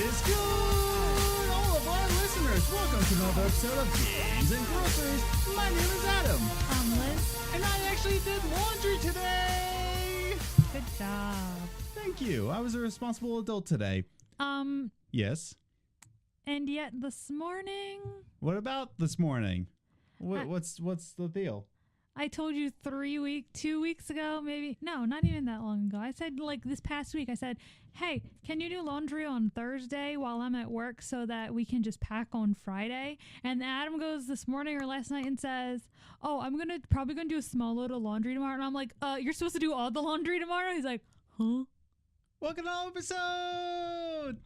is good, all of our listeners. Welcome to another episode of Games and Groceries. My name is Adam. I'm Liz. And I actually did laundry today. Good job. Thank you. I was a responsible adult today. Yes. And yet this morning... What about this morning? What's the deal? I told you 2 weeks ago, maybe. No, not even that long ago. I said, like, this past week, I said, hey, can you do laundry on Thursday while I'm at work so that we can just pack on Friday? And Adam goes this morning or last night and says, oh, I'm probably gonna do a small load of laundry tomorrow. And I'm like, you're supposed to do all the laundry tomorrow? He's like, huh? Welcome to the episode.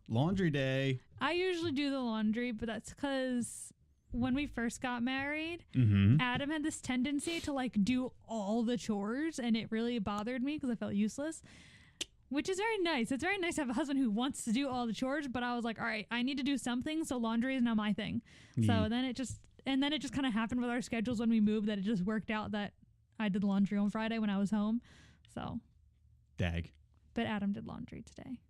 Laundry day. I usually do the laundry, but that's because when we first got married, Adam had this tendency to like do all the chores, and it really bothered me because I felt useless, which is very nice. It's very nice to have a husband who wants to do all the chores, but I was like, all right, I need to do something, so laundry is now my thing. So then it just kind of happened with our schedules when we moved that it just worked out that I did laundry on Friday when I was home. So Dag. But Adam did laundry today.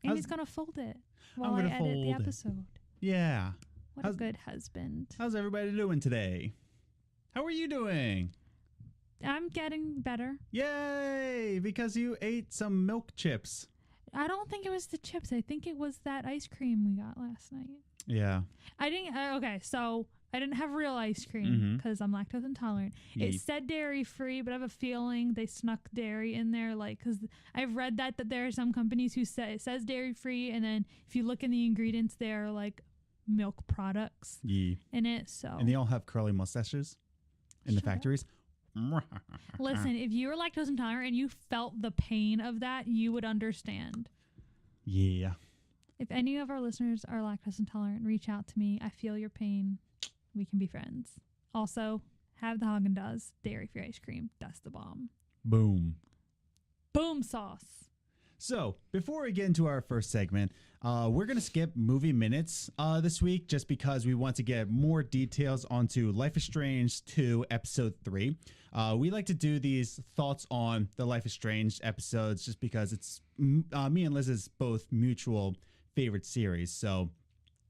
And he's going to fold it while I edit the episode. Yeah. What a good husband. How's everybody doing today? How are you doing? I'm getting better. Yay! Because you ate some milk chips. I don't think it was the chips. I think it was that ice cream we got last night. Yeah. I didn't. So I didn't have real ice cream because I'm lactose intolerant. It said dairy free, but I have a feeling they snuck dairy in there. Like, because I've read that there are some companies who say it says dairy free, and then if you look in the ingredients, they're like milk products in it. So and they all have curly mustaches in the factories. Listen, if you were lactose intolerant and you felt the pain of that, you would understand. Yeah. If any of our listeners are lactose intolerant, reach out to me. I feel your pain. We can be friends. Also, have the Haagen-Dazs dairy-free ice cream. That's the bomb. Boom. Boom sauce. So, before we get into our first segment, we're going to skip movie minutes this week just because we want to get more details onto Life is Strange 2 Episode 3. We like to do these thoughts on the Life is Strange episodes just because it's me and Liz's both mutual favorite series. So,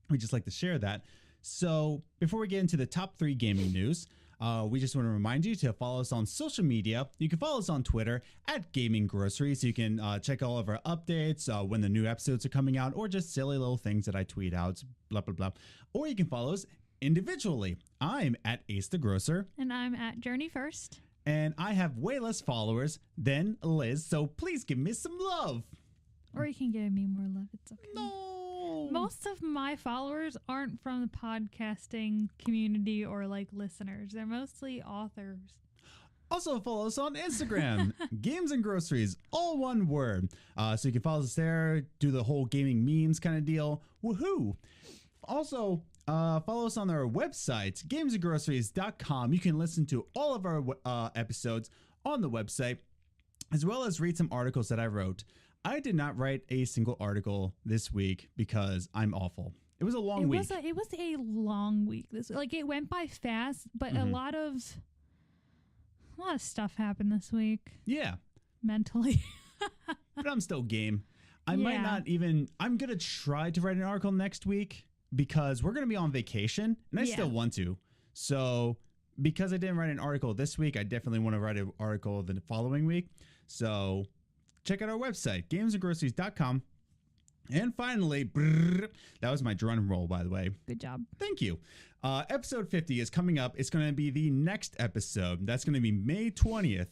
we just like to share that. So, before we get into the top 3 gaming news, we just want to remind you to follow us on social media. You can follow us on Twitter at Gaming Groceries. You can check all of our updates when the new episodes are coming out, or just silly little things that I tweet out, blah, blah, blah. Or you can follow us individually. I'm at Ace the Grocer. And I'm at Journey First. And I have way less followers than Liz, so please give me some love. Or you can give me more love. It's okay. No. Most of my followers aren't from the podcasting community or like listeners. They're mostly authors. Also follow us on Instagram, Games and Groceries, all one word. So you can follow us there, do the whole gaming memes kind of deal. Woohoo! Also, follow us on our website, gamesandgroceries.com. You can listen to all of our episodes on the website, as well as read some articles that I wrote. I did not write a single article this week because I'm awful. It was a long week. It was a long week. It went by fast, but a lot of stuff happened this week. Yeah. Mentally. But I'm still game. Might not even. I'm going to try to write an article next week because we're going to be on vacation and I still want to. So because I didn't write an article this week, I definitely want to write an article the following week. So check out our website, gamesandgroceries.com. And finally, that was my drum roll, by the way. Good job. Thank you. Episode 50 is coming up. It's going to be the next episode. That's going to be May 20th.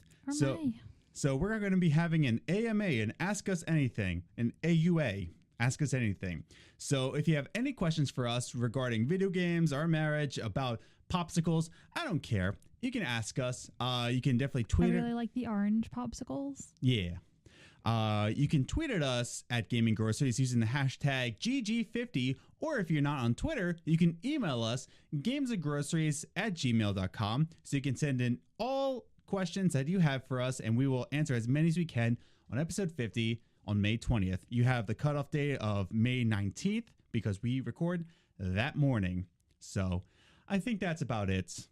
So we're going to be having an AMA, an Ask Us Anything, an AUA, Ask Us Anything. So if you have any questions for us regarding video games, our marriage, about popsicles, I don't care. You can ask us. You can definitely tweet it. I really like the orange popsicles. Yeah. You can tweet at us at Gaming Groceries using the hashtag GG50, or if you're not on Twitter, you can email us gamesandgroceries@gmail.com. So you can send in all questions that you have for us, and we will answer as many as we can on episode 50 on May 20th. You have the cutoff date of May 19th because we record that morning. So I think that's about it.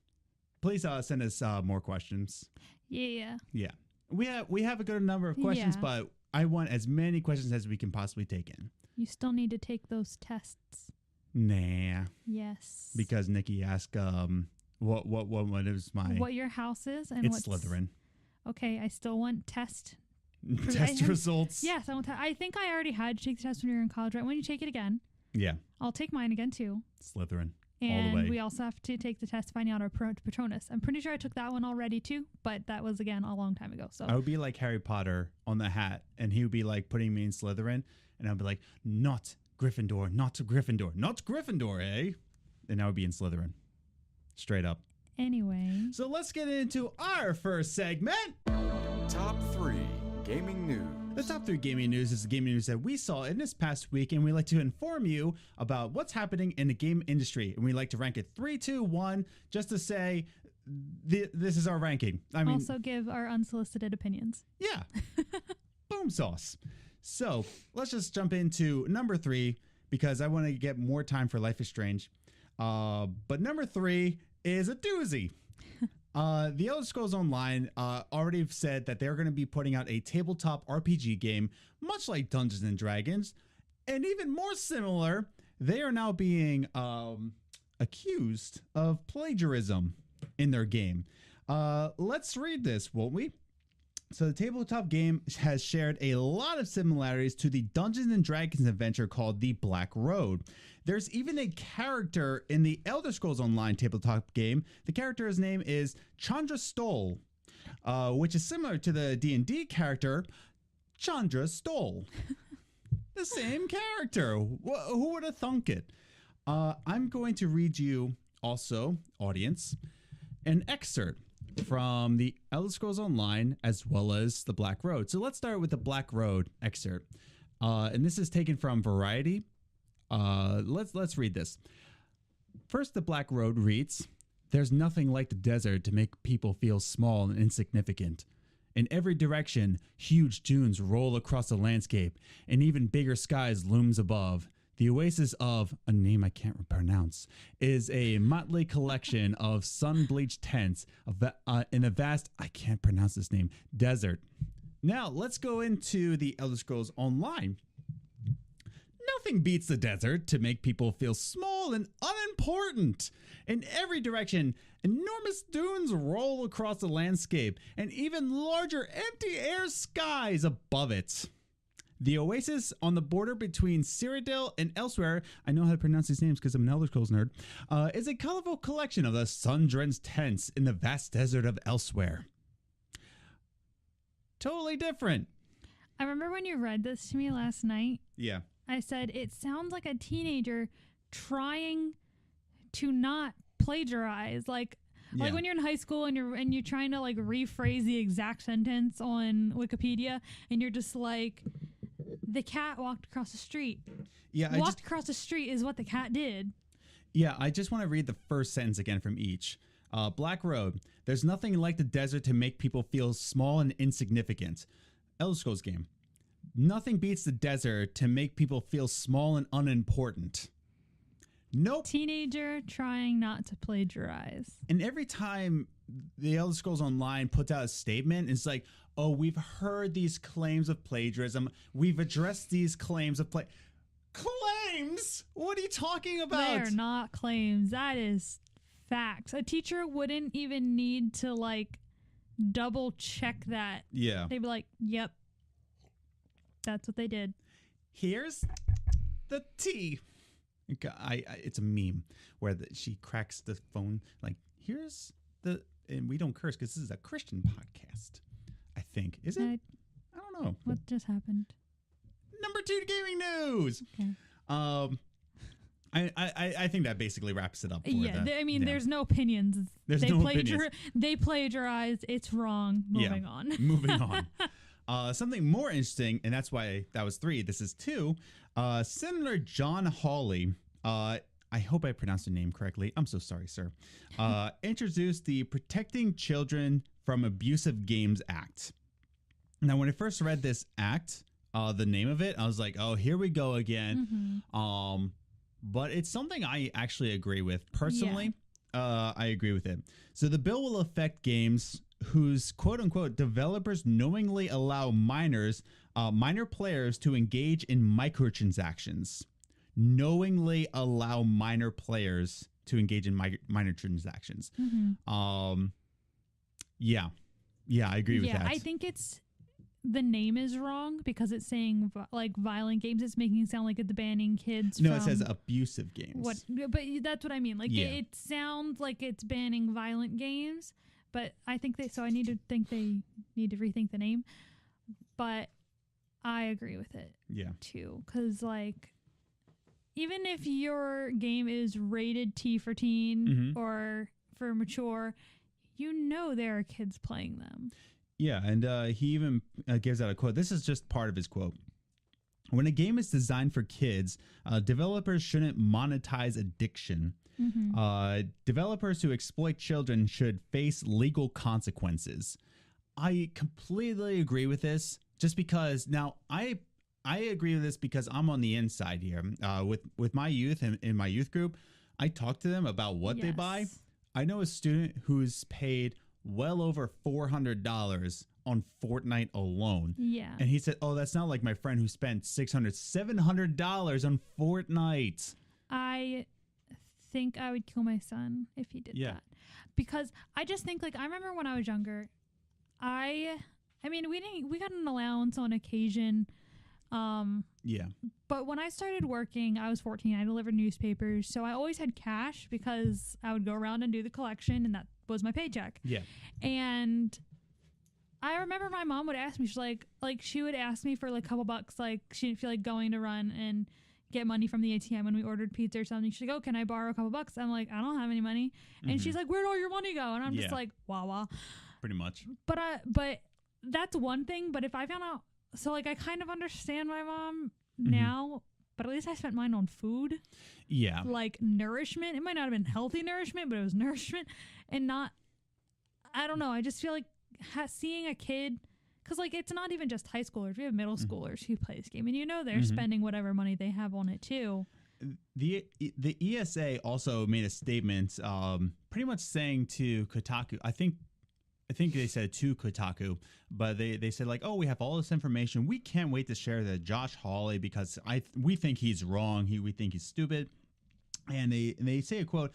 Please send us more questions. Yeah. Yeah. We have a good number of questions, but I want as many questions as we can possibly take in. You still need to take those tests. Nah. Yes. Because Nikki asked, what is my... What your house is? And it's Slytherin. Okay, I still want test results. Yes, I think I already had to take the test when you were in college, right? When you take it again. Yeah. I'll take mine again, too. Slytherin. And all the way. We also have to take the test finding out our Patronus. I'm pretty sure I took that one already, too, but that was, again, a long time ago. So I would be like Harry Potter on the hat, and he would be like putting me in Slytherin, and I'd be like, not Gryffindor, not Gryffindor, not Gryffindor, eh? And I would be in Slytherin. Straight up. Anyway. So let's get into our first segment. Top 3 Gaming News. The top 3 gaming news is the gaming news that we saw in this past week, and we like to inform you about what's happening in the game industry. And we like to rank it 3, 2, 1, just to say this is our ranking. I mean, also give our unsolicited opinions. Yeah. Boom sauce. So let's just jump into number 3 because I want to get more time for Life is Strange. But number 3 is a doozy. The Elder Scrolls Online already said that they're going to be putting out a tabletop RPG game, much like Dungeons and Dragons, and even more similar, they are now being accused of plagiarism in their game. Let's read this, won't we? So the tabletop game has shared a lot of similarities to the Dungeons and Dragons adventure called The Black Road. There's even a character in the Elder Scrolls Online tabletop game. The character's name is Chandra Stoll, which is similar to the D&D character Chandra Stoll. The same character. Who would have thunk it? I'm going to read you also, audience, an excerpt from the Elder Scrolls Online as well as the Black Road. So let's start with the Black Road excerpt. And this is taken from Variety. Let's read this. First, the Black Road reads, "There's nothing like the desert to make people feel small and insignificant. In every direction, huge dunes roll across the landscape, and even bigger skies looms above. The oasis of, a name I can't pronounce, is a motley collection of sun-bleached tents in a vast, I can't pronounce this name, desert." Now, let's go into the Elder Scrolls Online. Nothing beats the desert to make people feel small and unimportant. In every direction, enormous dunes roll across the landscape, and even larger empty air skies above it. The oasis on the border between Cyrodiil and Elsewhere, I know how to pronounce these names because I'm an Elder Scrolls nerd, is a colorful collection of the sun-drenched tents in the vast desert of Elsewhere. Totally different. I remember when you read this to me last night. Yeah. I said, it sounds like a teenager trying to not plagiarize. Like when you're in high school and you're trying to like rephrase the exact sentence on Wikipedia and you're just like, the cat walked across the street. Yeah, walked across the street is what the cat did. Yeah, I just want to read the first sentence again from each. Black Road. There's nothing like the desert to make people feel small and insignificant. Elder Scrolls game. Nothing beats the desert to make people feel small and unimportant. Nope. Teenager trying not to plagiarize. And every time the Elder Scrolls Online puts out a statement, it's like, oh, we've heard these claims of plagiarism. We've addressed these claims of claims? What are you talking about? They are not claims. That is facts. A teacher wouldn't even need to like double check that. Yeah. They'd be like, yep. That's what they did. Here's the tea. It's a meme where she cracks the phone like, here's the, and we don't curse because this is a Christian podcast, I think. Is it? I don't know. What just happened? Number 2 gaming news. Okay. I think that basically wraps it up. There's no opinions. There's no opinions. They plagiarized. It's wrong. Moving on. Moving on. Something more interesting, and that's why that was 3. This is 2. Senator John Hawley, I hope I pronounced the name correctly. I'm so sorry, sir. Introduced the Protecting Children from Abusive Games Act. Now, when I first read this act, the name of it, I was like, oh, here we go again. Mm-hmm. But it's something I actually agree with. Personally, I agree with it. So the bill will affect games whose quote unquote developers knowingly allow minor players to engage in microtransactions. Knowingly allow minor players to engage in minor transactions. Yeah, I agree with that. I think the name is wrong because it's saying like violent games. It's making it sound like it's banning kids. No, it says abusive games. But that's what I mean. Like it sounds like it's banning violent games, but I think they need to rethink the name. But I agree with it. Yeah. Too, because like even if your game is rated T for teen or for mature, there are kids playing them. Yeah, and he even gives out a quote. This is just part of his quote. When a game is designed for kids, developers shouldn't monetize addiction. Developers who exploit children should face legal consequences. I completely agree with this, just because now I agree with this because I'm on the inside here. With my youth and in my youth group, I talk to them about what they buy. I know a student who's paid well over $400 on Fortnite alone. Yeah. And he said, oh, that's not like my friend who spent $600, $700 on Fortnite. I think I would kill my son if he did that. Because I just think, like, I remember when I was younger, I mean, we got an allowance on occasion. But when I started working, I was 14. I delivered newspapers, so I always had cash because I would go around and do the collection, and that was my paycheck. Yeah. And I remember my mom would ask me, she's like she would ask me for like a couple bucks, like she didn't feel like going to run and get money from the ATM when we ordered pizza or something. She's like, oh, can I borrow a couple bucks? I'm like, I don't have any money. And she's like, where'd all your money go? And I'm just like, wah. Pretty much. But that's one thing. But if I found out, so like I kind of understand my mom now, but at least I spent mine on food. Yeah. Like nourishment. It might not have been healthy nourishment, but it was nourishment and not, I don't know. I just feel like seeing a kid, because like it's not even just high schoolers. We have middle schoolers who play this game, and they're spending whatever money they have on it too. The ESA also made a statement, pretty much saying to Kotaku. I think they said to Kotaku, but they said like, oh, we have all this information. We can't wait to share that Josh Hawley because we think he's wrong. We think he's stupid. And they say a quote,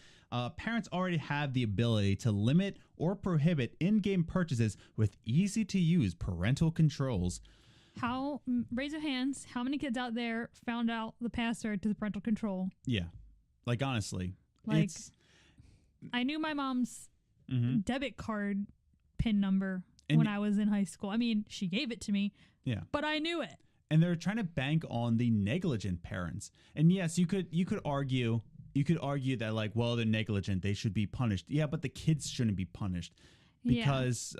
parents already have the ability to limit or prohibit in-game purchases with easy-to-use parental controls. Raise your hands, how many kids out there found out the password to the parental control? Yeah. Like, honestly. Like, I knew my mom's debit card PIN number when I was in high school. I mean, she gave it to me. Yeah. But I knew it. And they're trying to bank on the negligent parents. And yes, you could argue that like, well, they're negligent, they should be punished. Yeah, but the kids shouldn't be punished because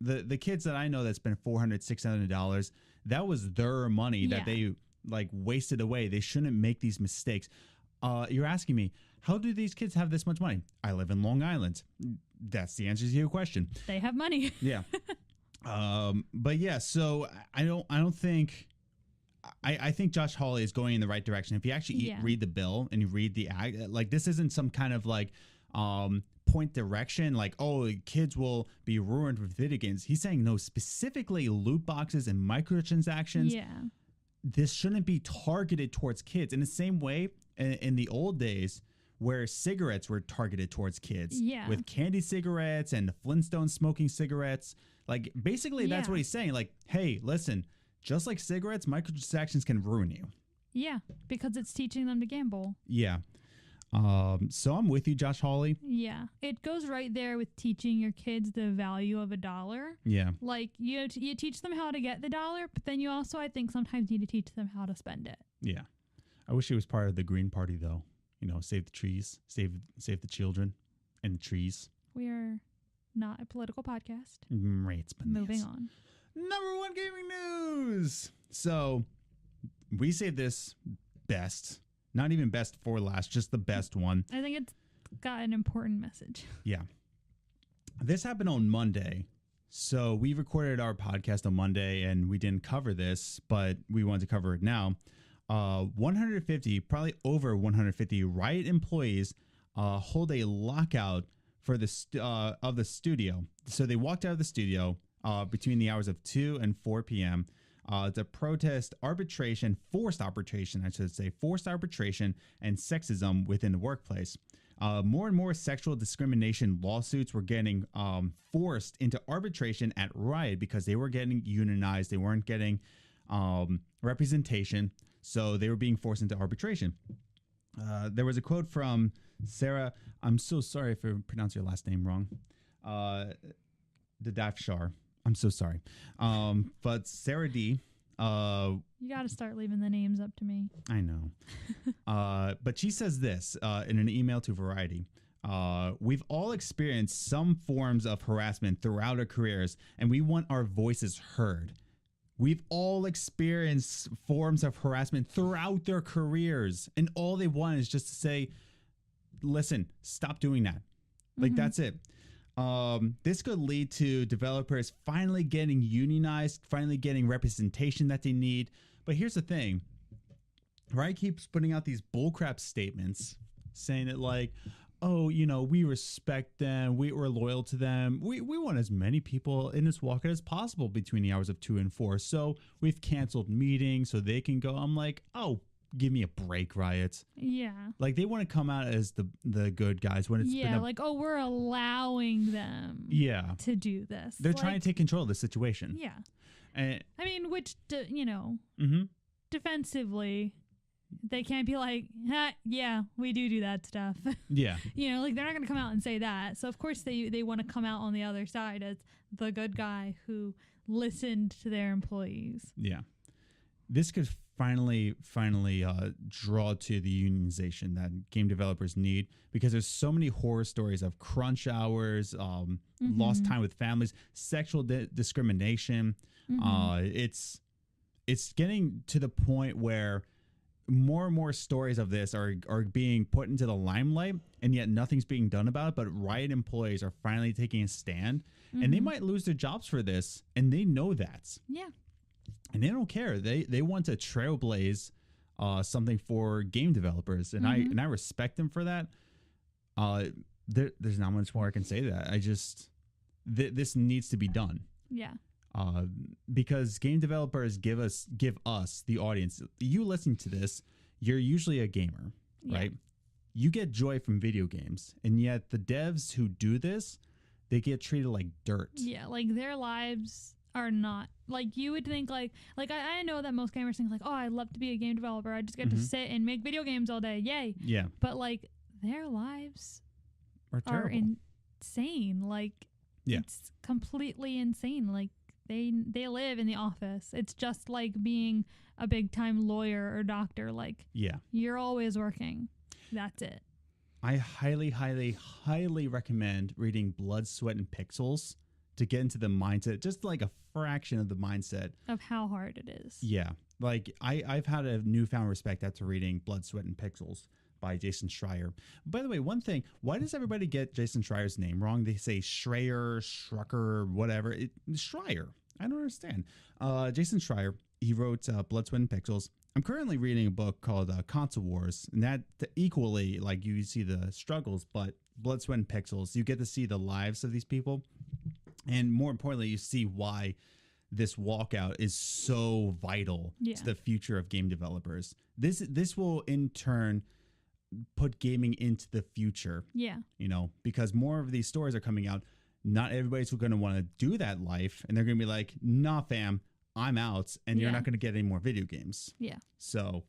the kids that I know that spent $400, $600, that was their money that they like wasted away. They shouldn't make these mistakes. You're asking me, how do these kids have this much money? I live in Long Island. That's the answer to your question. They have money. Yeah. But yeah, so I don't think. I think Josh Hawley is going in the right direction. If you actually read the bill and you read the act, like this isn't some kind of like point direction, like, oh, kids will be ruined with video games. He's saying no, specifically loot boxes and microtransactions. Yeah. This shouldn't be targeted towards kids in the same way in the old days where cigarettes were targeted towards kids with candy cigarettes and the Flintstones smoking cigarettes. Like basically that's what he's saying. Like, hey, listen, just like cigarettes, microtransactions can ruin you. Yeah, because it's teaching them to gamble. Yeah. So I'm with you, Josh Hawley. Yeah. It goes right there with teaching your kids the value of $1. Yeah. Like you teach them how to get the dollar, but then you also, I think, sometimes need to teach them how to spend it. Yeah. I wish it was part of the Green Party, though. Save the trees, save the children and the trees. We are not a political podcast. Right. Moving on. Number one gaming news. So we saved this best, not even best for last, just the best one. I think it's got an important message. Yeah. This happened on Monday. So we recorded our podcast on Monday and we didn't cover this, but we wanted to cover it now. 150, probably over 150 Riot employees hold a lockout for of the studio. So they walked out of the studio between the hours of 2 and 4 p.m. To protest forced arbitration and sexism within the workplace. More and more sexual discrimination lawsuits were getting forced into arbitration at Riot because they were getting unionized. They weren't getting representation, so they were being forced into arbitration. There was a quote from Sarah. I'm so sorry if I pronounce your last name wrong. Dadafshar. I'm so sorry. But Sarah D. You got to start leaving the names up to me. I know. But she says this in an email to Variety. We've all experienced some forms of harassment throughout our careers, and we want our voices heard. We've all experienced forms of harassment throughout their careers, and all they want is just to say, listen, stop doing that. Like, that's it. This could lead to developers finally getting unionized, finally getting representation that they need. But here's the thing. Riot keeps putting out these bullcrap statements saying that, like, oh, you know, we respect them. We're loyal to them. We want as many people in this walkout as possible between the hours of 2 and 4. So we've canceled meetings so they can go. I'm like, oh, give me a break, Riot. Yeah. Like, they want to come out as the good guys when it's been like, oh, we're allowing them to do this. They're trying to take control of the situation. Yeah. And I mean, which, defensively, they can't be like, yeah, we do that stuff. Yeah. Like, they're not going to come out and say that. So, of course, they want to come out on the other side as the good guy who listened to their employees. Yeah. This could finally draw to the unionization that game developers need, because there's so many horror stories of crunch hours, lost time with families, sexual discrimination. It's getting to the point where more and more stories of this are being put into the limelight, and yet nothing's being done about it. But Riot employees are finally taking a stand, and they might lose their jobs for this, and they know that. Yeah. And they don't care. They want to trailblaze something for game developers, and I respect them for that. There's not much more I can say to that. I just this needs to be done. Yeah. Because game developers give us the audience. You listening to this, you're usually a gamer, right? You get joy from video games, and yet the devs who do this, they get treated like dirt. Yeah, like their lives are not like you would think. Like I know that most gamers think like, oh, I'd love to be a game developer. I just get to sit and make video games all day. Yay. Yeah. But like their lives are insane. Like it's completely insane. Like they live in the office. It's just like being a big time lawyer or doctor. Like you're always working. That's it. I highly, highly, highly recommend reading Blood, Sweat, and Pixels to get into the mindset, just like a fraction of the mindset of how hard it is. Yeah. Like I've had a newfound respect after reading Blood, Sweat, and Pixels by Jason Schreier. By the way, one thing, why does everybody get Jason Schreier's name wrong? They say Schreier, Schrucker, whatever. Schreier. I don't understand. Jason Schreier, he wrote Blood, Sweat, and Pixels. I'm currently reading a book called Console Wars, and that equally, like, you see the struggles, but Blood, Sweat, and Pixels, you get to see the lives of these people. And more importantly, you see why this walkout is so vital to the future of game developers. This will, in turn, put gaming into the future. Yeah. Because more of these stories are coming out. Not everybody's going to want to do that life, and they're going to be like, nah, fam, I'm out, and you're not going to get any more video games. Yeah. So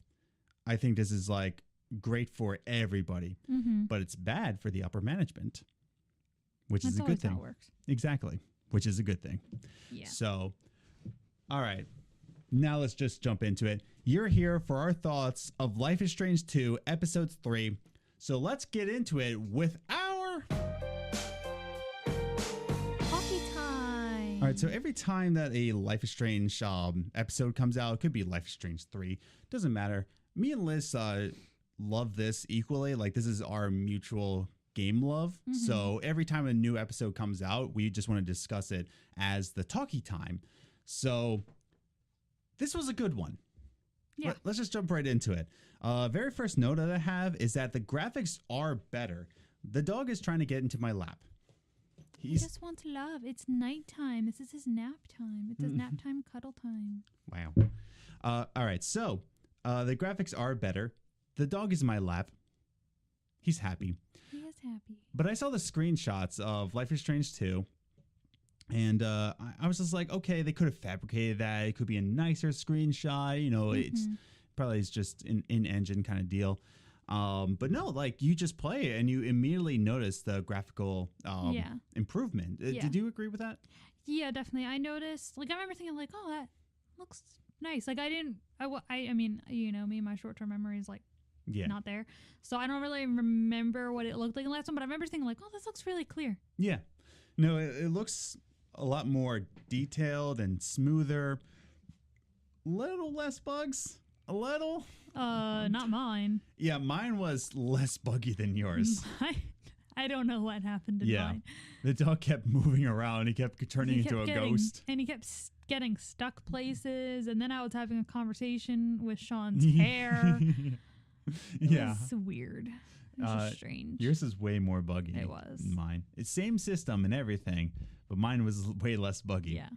I think this is like great for everybody, but it's bad for the upper management, which is a good thing. How it works. Exactly. Which is a good thing. Yeah. So, all right, now let's just jump into it. You're here for our thoughts of Life is Strange 2, Episode 3. So let's get into it with our... All right, so every time that a Life is Strange episode comes out, it could be Life is Strange 3, doesn't matter. Me and Liz love this equally. Like, this is our mutual game love. So every time a new episode comes out, we just want to discuss it as the talkie time. So this was a good one. Yeah. Let's just jump right into it. Very first note that I have is that the graphics are better. The dog is trying to get into my lap. He just wants love. It's nighttime. This is his nap time. It's his nap time, cuddle time. Wow. All right. So the graphics are better. The dog is in my lap. He's happy. He is happy. But I saw the screenshots of Life is Strange 2. And I was just like, okay, they could have fabricated that. It could be a nicer screenshot. You know, it's probably is just an in-engine kind of deal. But no, like you just play it and you immediately notice the graphical improvement. Did you agree with that? Yeah, definitely. I noticed, like, I remember thinking, like, oh, that looks nice. Like, I mean, you know, me, my short-term memory is, like, not there. So I don't really remember what it looked like in the last one, but I remember thinking, like, oh, this looks really clear. Yeah. No, it looks a lot more detailed and smoother. Little less bugs. A little. Not mine. Yeah, mine was less buggy than yours. I don't know what happened to mine. The dog kept moving around. He kept turning into a ghost. And he kept getting stuck places. And then I was having a conversation with Sean's hair. It was weird. It was just strange. Yours is way more buggy. It was. Than mine. It's same system and everything, but mine was way less buggy. Yeah.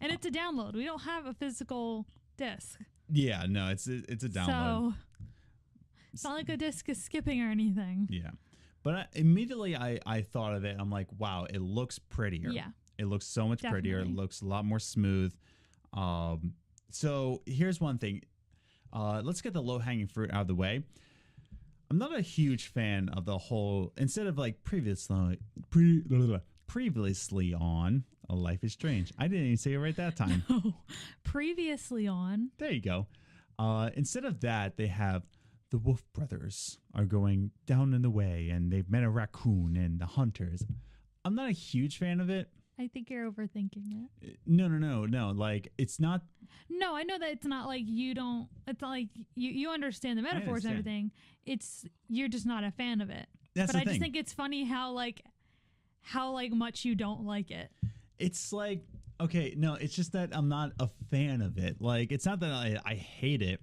And it's a download. We don't have a physical disc. Yeah, no, it's a download. So it's not like a disc is skipping or anything. Yeah. But immediately I thought of it. I'm like, wow, it looks prettier. Yeah. It looks so much prettier. It looks a lot more smooth. So here's one thing. Let's get the low-hanging fruit out of the way. I'm not a huge fan of the whole, instead of like previously on A Life is Strange. I didn't even say it right that time. No. Previously on. There you go. Instead of that, they have the Wolf brothers are going down in the way and they've met a raccoon and the hunters. I'm not a huge fan of it. I think you're overthinking it. No. Like, it's not. No, I know that it's not like you don't. It's not like you understand the metaphors and everything. It's you're just not a fan of it. That's but the thing. Just think it's funny how much you don't like it. It's like, okay, no, it's just that I'm not a fan of it. Like, it's not that I hate it,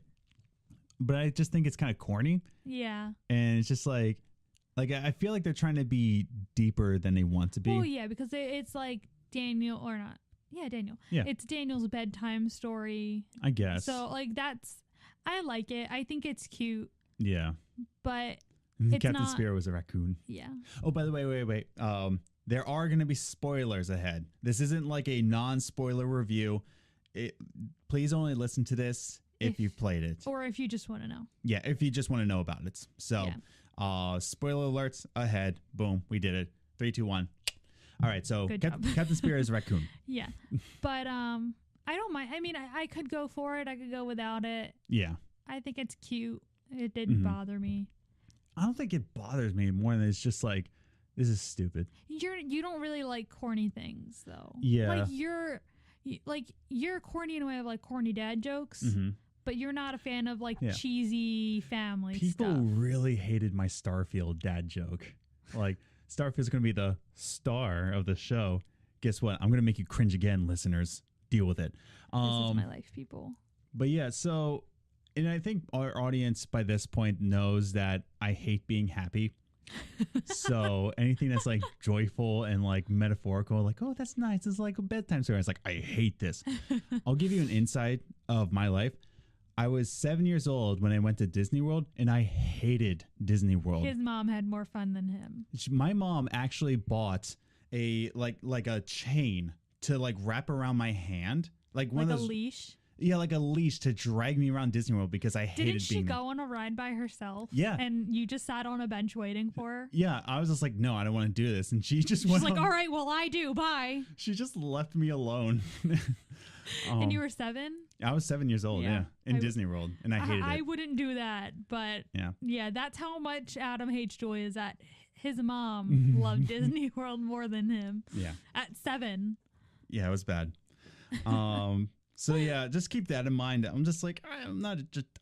but I just think it's kind of corny. Yeah. And it's just like I feel like they're trying to be deeper than they want to be. Oh yeah, because it's like Daniel or not. Yeah, Daniel. Yeah. It's Daniel's bedtime story. I guess. So like I like it. I think it's cute. Yeah. But Captain Spear was a raccoon. Yeah. Oh, by the way, wait. There are going to be spoilers ahead. This isn't like a non-spoiler review. Please only listen to this if you've played it. Or if you just want to know. Yeah, if you just want to know about it. So, spoiler alerts ahead. Boom, we did it. 3, 2, 1. All right, so Captain Spear is a raccoon. Yeah. But I don't mind. I mean, I could go for it. I could go without it. Yeah. I think it's cute. It didn't bother me. I don't think it bothers me more than it's just like, this is stupid. You don't really like corny things though. Yeah. Like you're corny in a way of like corny dad jokes, but you're not a fan of like cheesy family stuff. People really hated my Starfield dad joke. Like, Starfield's going to be the star of the show. Guess what? I'm going to make you cringe again, listeners. Deal with it. This is my life, people. But yeah, so, and I think our audience by this point knows that I hate being happy. So anything that's like joyful and like metaphorical, like, oh, that's nice, it's like a bedtime story, it's like, I hate this. I'll give you an insight of my life. I was 7 years old when I went to Disney World, and I hated Disney World. His mom had more fun than him. My mom actually bought a like a chain to like wrap around my hand, like one of those, a leash. Yeah, like a leash to drag me around Disney World because I hated being there. Didn't she go on a ride by herself? Yeah. And you just sat on a bench waiting for her? Yeah, I was just like, no, I don't want to do this. And she just went She's like, all right, well, I do. Bye. She just left me alone. And you were 7? I was 7 years old, in Disney World. And I hated it. I wouldn't do that. But yeah, that's how much Adam hates Joy, is that his mom loved Disney World more than him. Yeah. At 7. Yeah, it was bad. So yeah, just keep that in mind. I'm just like, I'm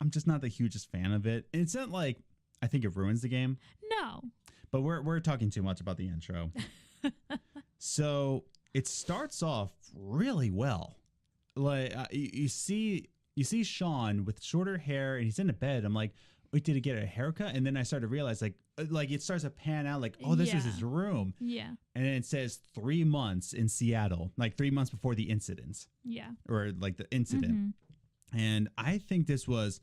just not the hugest fan of it. And it's not like I think it ruins the game. No. But we're talking too much about the intro. So it starts off really well. Like you see Sean with shorter hair and he's in a bed. I'm like, wait, did he get a haircut? And then I started to realize like it starts to pan out like, oh, this is his room. Yeah. And then it says 3 months in Seattle, like 3 months before the incidents. Yeah. Or like the incident. And I think this was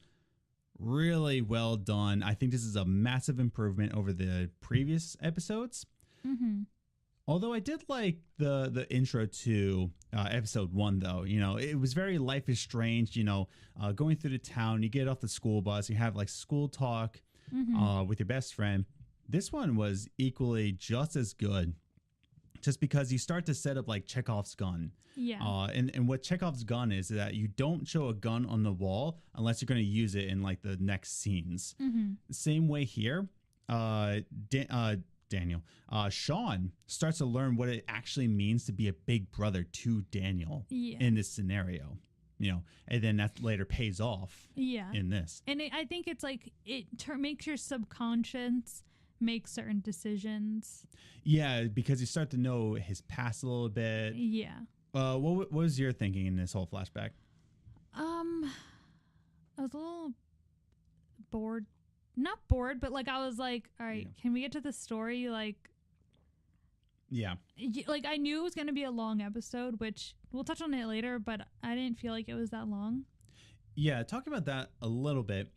really well done. I think this is a massive improvement over the previous episodes. Although I did like the intro to episode 1, though. You know, it was very Life is Strange, you know, going through the town. You get off the school bus. You have like school talk with your best friend. This one was equally just as good, just because you start to set up like Chekhov's gun. Yeah. And what Chekhov's gun is that you don't show a gun on the wall unless you're going to use it in like the next scenes. The same way here. Sean starts to learn what it actually means to be a big brother to Daniel in this scenario, you know, and then that later pays off in this. And I think it's like makes your subconscious make certain decisions. Yeah, because you start to know his past a little bit. Yeah. What was your thinking in this whole flashback? I was a little bored. Not bored, but like I was like, all right, can we get to the story? Like, like I knew it was going to be a long episode, which we'll touch on it later, but I didn't feel like it was that long. Yeah, talking about that a little bit.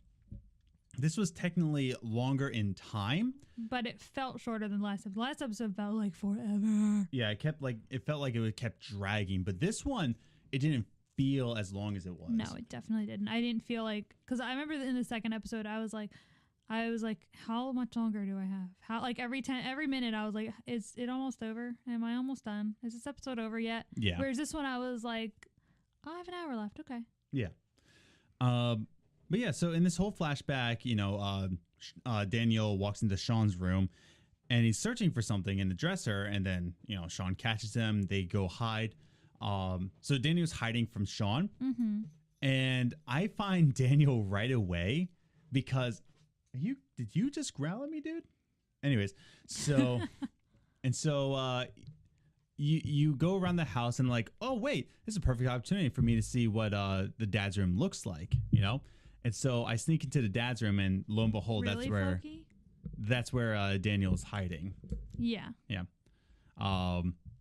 This was technically longer in time, but it felt shorter than the last episode. The last episode felt like forever. Yeah, it felt like it kept dragging, but this one, it didn't feel as long as it was. No, it definitely didn't. I didn't feel like, because I remember in the second episode, I was like, how much longer do I have? How, like every minute I was like, is it almost over? Am I almost done? Is this episode over yet? Yeah. Whereas this one I was like, I have an hour left. Okay. Yeah. But yeah, so in this whole flashback, you know, Daniel walks into Sean's room and he's searching for something in the dresser, and then, you know, Sean catches him. They go hide. So Daniel's hiding from Sean. And I find Daniel right away because did you just growl at me, dude? Anyways, so you go around the house and like, oh wait, this is a perfect opportunity for me to see what the dad's room looks like, you know? And so I sneak into the dad's room, and lo and behold, really, that's where Daniel's hiding. Yeah. Yeah.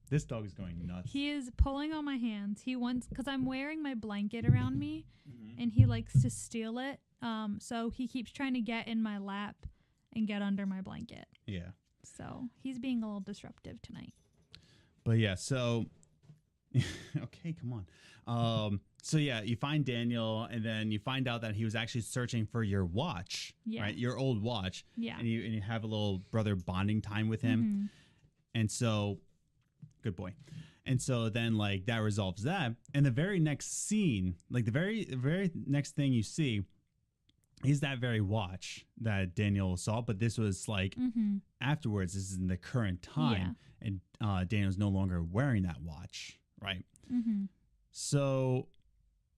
This dog is going nuts. He is pulling on my hands. He wants, because I'm wearing my blanket around me, and he likes to steal it. So he keeps trying to get in my lap and get under my blanket. Yeah. So he's being a little disruptive tonight. But yeah, so okay, come on. So yeah, you find Daniel, and then you find out that he was actually searching for your watch, right? Your old watch. Yeah. And you have a little brother bonding time with him. And so, good boy. And so then like that resolves that. And the very next scene, like the very next thing you see is that very watch that Daniel saw. But this was like afterwards, this is in the current time. Yeah. And Daniel's no longer wearing that watch, right? So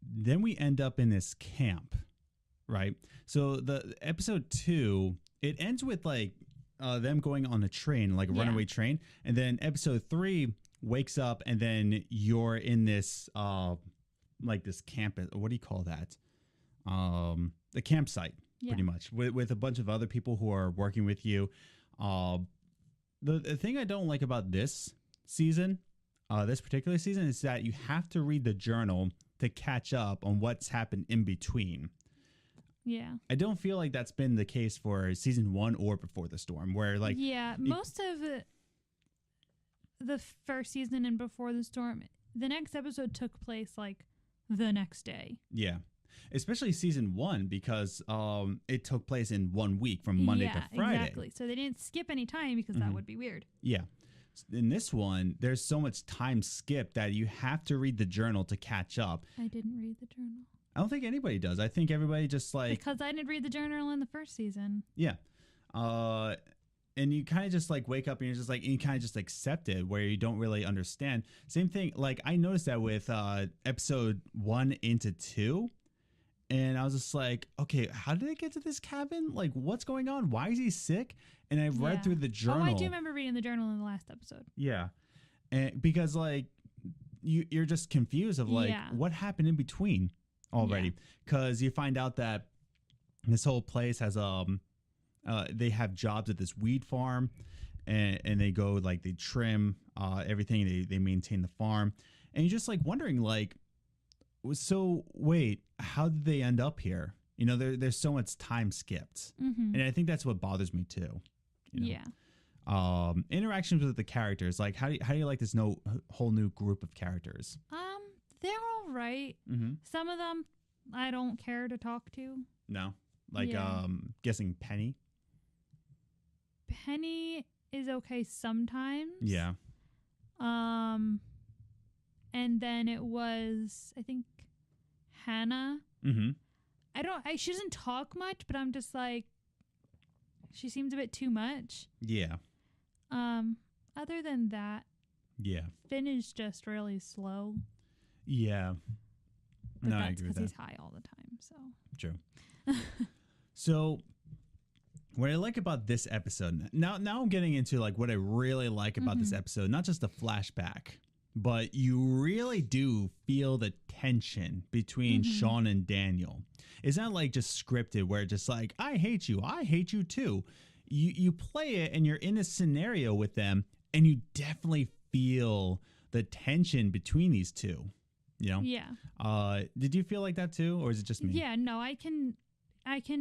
then we end up in this camp, right? So the episode 2, it ends with like them going on a train, like a runaway train. And then episode 3 wakes up, and then you're in this like this campus. What do you call that? The campsite, pretty much, with a bunch of other people who are working with you. The thing I don't like about this season, this particular season, is that you have to read the journal to catch up on what's happened in between. Yeah. I don't feel like that's been the case for season 1 or Before the Storm, where like... Yeah, most of the first season and Before the Storm, the next episode took place like the next day. Yeah. Especially season 1, because it took place in 1 week from Monday to Friday. Exactly. So they didn't skip any time, because that would be weird. Yeah. In this one, there's so much time skipped that you have to read the journal to catch up. I didn't read the journal. I don't think anybody does. I think everybody just like... Because I didn't read the journal in the first season. Yeah. And you kind of just like wake up and you're just like, and you kind of just accept it, where you don't really understand. Same thing. Like I noticed that with episode 1 into 2. And I was just like, okay, how did I get to this cabin? Like, what's going on? Why is he sick? And I read through the journal. Oh, I do remember reading the journal in the last episode. Yeah. And because like you're just confused of like what happened in between already. Because you find out that this whole place has they have jobs at this weed farm, and they go like they trim everything. They maintain the farm, and you're just like wondering like, so wait, how did they end up here? You know, there's so much time skipped, and I think that's what bothers me too. You know? Yeah. Interactions with the characters, like how do you like this whole new group of characters? They're all right. Some of them I don't care to talk to. No, like guessing Penny. Penny is okay sometimes. Yeah. And then it was, I think, Hannah. She doesn't talk much, but I'm just like, she seems a bit too much. Yeah. Other than that, yeah, Finn is just really slow. Yeah. But no, I that's agree with because that. he's high all the time. So True. So what I like about this episode, now I'm getting into like what I really like about this episode, not just the flashback, but you really do feel the tension between Sean and Daniel. It's not like just scripted where it's just like, I hate you too. You play it and you're in a scenario with them and you definitely feel the tension between these two. You know? yeah. Did you feel like that too, or is it just me? Yeah, no, I can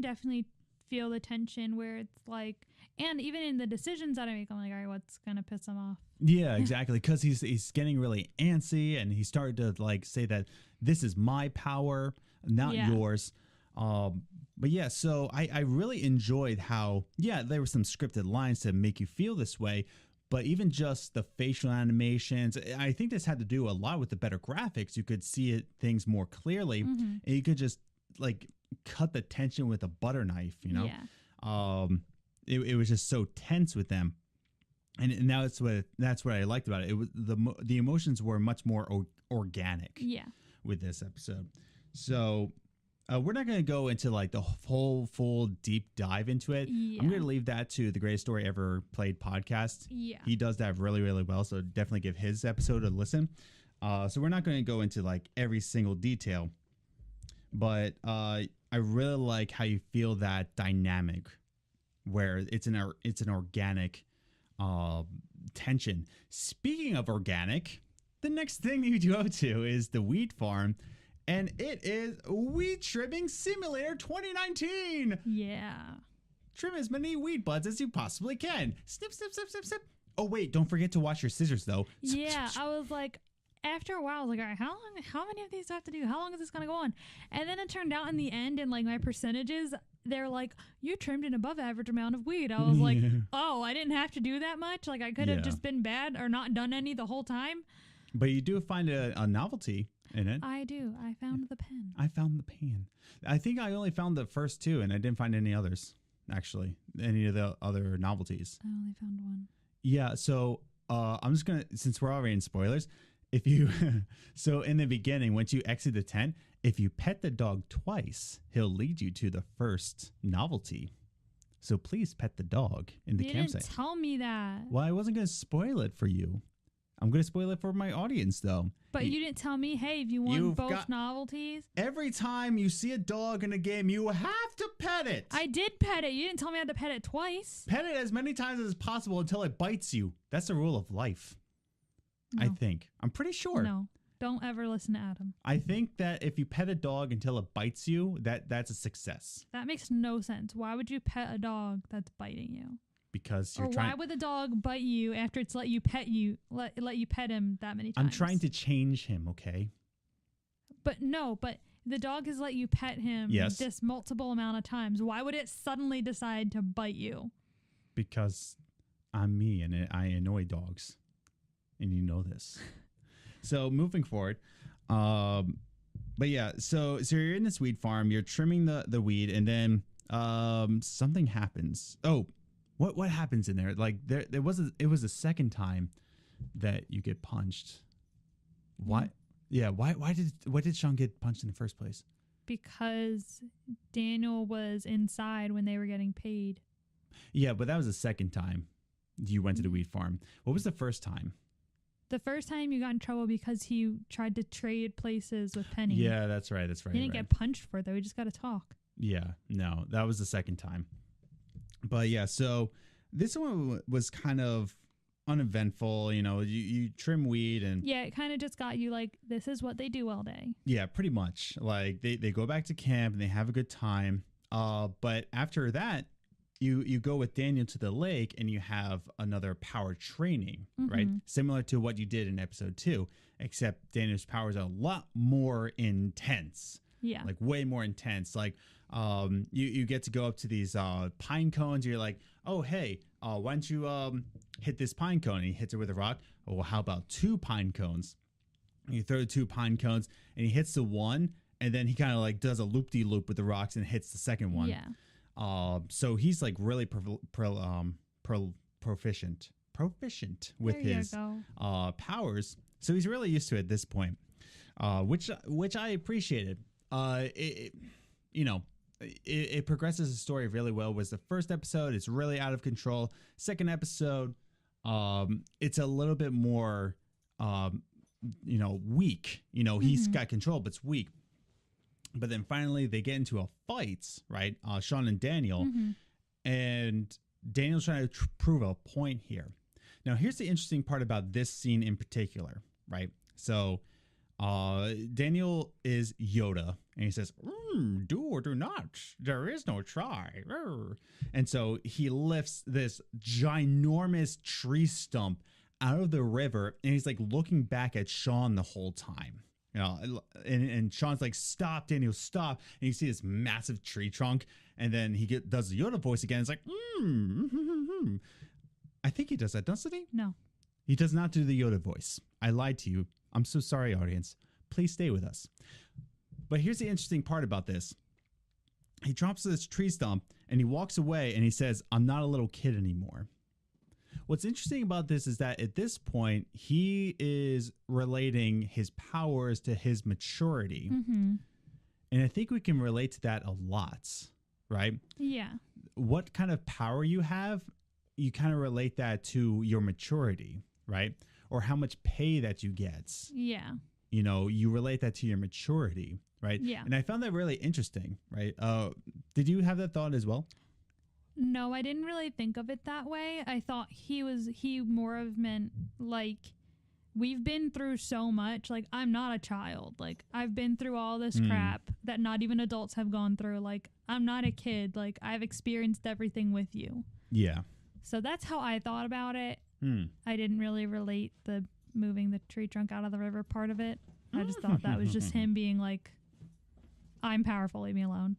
definitely feel the tension where it's like, and even in the decisions that I make, I'm like, all right, what's gonna piss him off? Yeah, exactly. Because he's getting really antsy, and he started to like say that this is my power, not yours. But yeah, so I really enjoyed how there were some scripted lines to make you feel this way. But even just the facial animations, I think this had to do a lot with the better graphics. You could see things more clearly, and you could just like cut the tension with a butter knife, you know? Yeah. It was just so tense with them. And now that's what I liked about it. It was the emotions were much more organic. Yeah. With this episode. So we're not going to go into like the whole full deep dive into it. Yeah. I'm going to leave that to the Greatest Story Ever Played podcast. Yeah. He does that really, really well. So definitely give his episode a listen. So we're not going to go into like every single detail, but I really like how you feel that dynamic where it's an organic tension. Speaking of organic, the next thing you go to is the wheat farm. And it is Weed Trimming Simulator 2019. Yeah. Trim as many weed buds as you possibly can. Snip, snip, snip, snip, snip. Oh, wait, don't forget to wash your scissors, though. Yeah, I was like, after a while, I was like, all right, how many of these do I have to do? How long is this going to go on? And then it turned out in the end, in like my percentages, they're like, you trimmed an above average amount of weed. I was like, oh, I didn't have to do that much? Like, I could have just been bad or not done any the whole time? But you do find a novelty in it. I do. I found the pen. I found the pan. I think I only found the first two, and I didn't find any others, actually. Any of the other novelties. I only found one. Yeah, so I'm just going to, since we're already in spoilers, if you, so in the beginning, once you exit the tent, if you pet the dog twice, he'll lead you to the first novelty. So please pet the dog in the campsite. You didn't tell me that. Well, I wasn't going to spoil it for you. I'm going to spoil it for my audience, though. But you didn't tell me, hey, if you want both novelties. Every time you see a dog in a game, you have to pet it. I did pet it. You didn't tell me I had to pet it twice. Pet it as many times as possible until it bites you. That's the rule of life. No. I think. I'm pretty sure. No, don't ever listen to Adam. I think that if you pet a dog until it bites you, that's a success. That makes no sense. Why would you pet a dog that's biting you? Because you're why would the dog bite you after it's let you pet him that many times? I'm trying to change him, okay? But the dog has let you pet him this multiple amount of times. Why would it suddenly decide to bite you? Because I'm me and I annoy dogs. And you know this. So moving forward, but yeah, so you're in this weed farm, you're trimming the weed, and then something happens. Oh, what happens in there? Like it was a second time that you get punched. Why? Yeah. Why did Sean get punched in the first place? Because Daniel was inside when they were getting paid. Yeah, but that was the second time you went to the weed farm. What was the first time? The first time you got in trouble because he tried to trade places with Penny. Yeah, that's right. He didn't get punched for it, though. He just got to talk. Yeah, no, that was the second time. But yeah, so this one was kind of uneventful. You trim weed and Yeah, it kind of just got you like, this is what they do all day. yeah, pretty much. Like they go back to camp and they have a good time. But after that, you go with Daniel to the lake and you have another power training, right? Similar to what you did in episode 2, except Daniel's powers are a lot more intense. Yeah. Like way more intense. Like you get to go up to these pine cones. You're like, oh, hey, why don't you hit this pine cone? And he hits it with a rock. Oh, well, how about 2 pine cones? And you throw 2 pine cones and he hits the one. And then he kind of like does a loop-de-loop with the rocks and hits the second one. Yeah. So he's like really proficient with his powers. So he's really used to it at this point, which I appreciated. It progresses the story really well. Was the first episode, it's really out of control. Second episode, it's a little bit more, weak. He's got control, but it's weak. But then finally they get into a fight, right? Sean and Daniel, and Daniel's trying to prove a point here. Now, here's the interesting part about this scene in particular, right? So Daniel is Yoda, and he says, do or do not. There is no try. And so he lifts this ginormous tree stump out of the river, and he's like looking back at Sean the whole time. And Sean's like, stop, Daniel, stop. And you see this massive tree trunk, and then he does the Yoda voice again. It's like, I think he does that, doesn't he? No. He does not do the Yoda voice. I lied to you. I'm so sorry, audience. Please stay with us. But here's the interesting part about this. He drops this tree stump, and he walks away, and he says, I'm not a little kid anymore. What's interesting about this is that at this point, he is relating his powers to his maturity. And I think we can relate to that a lot, right? Yeah. What kind of power you have, you kind of relate that to your maturity, right? Or how much pay that you get. Yeah. You relate that to your maturity, right? Yeah. And I found that really interesting, right? Did you have that thought as well? No, I didn't really think of it that way. I thought he more of meant like, we've been through so much. Like, I'm not a child. Like, I've been through all this crap that not even adults have gone through. Like, I'm not a kid. Like, I've experienced everything with you. Yeah. So that's how I thought about it. I didn't really relate the moving the tree trunk out of the river part of it. I just thought that was just him being like, I'm powerful, leave me alone.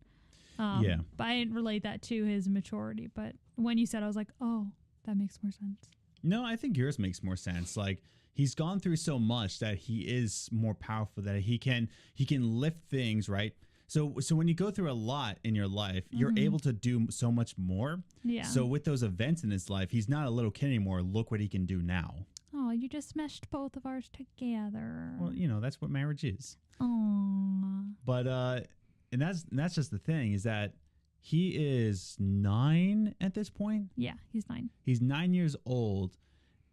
Yeah. But I didn't relate that to his maturity. But when you said, I was like, oh, that makes more sense. No, I think yours makes more sense. Like, he's gone through so much that he is more powerful, that he can lift things, right? So when you go through a lot in your life, you're able to do so much more. Yeah. So with those events in his life, he's not a little kid anymore. Look what he can do now. Oh, you just meshed both of ours together. Well, that's what marriage is. Oh. But and that's just the thing, is that he is 9 at this point. Yeah, he's 9. He's 9 years old,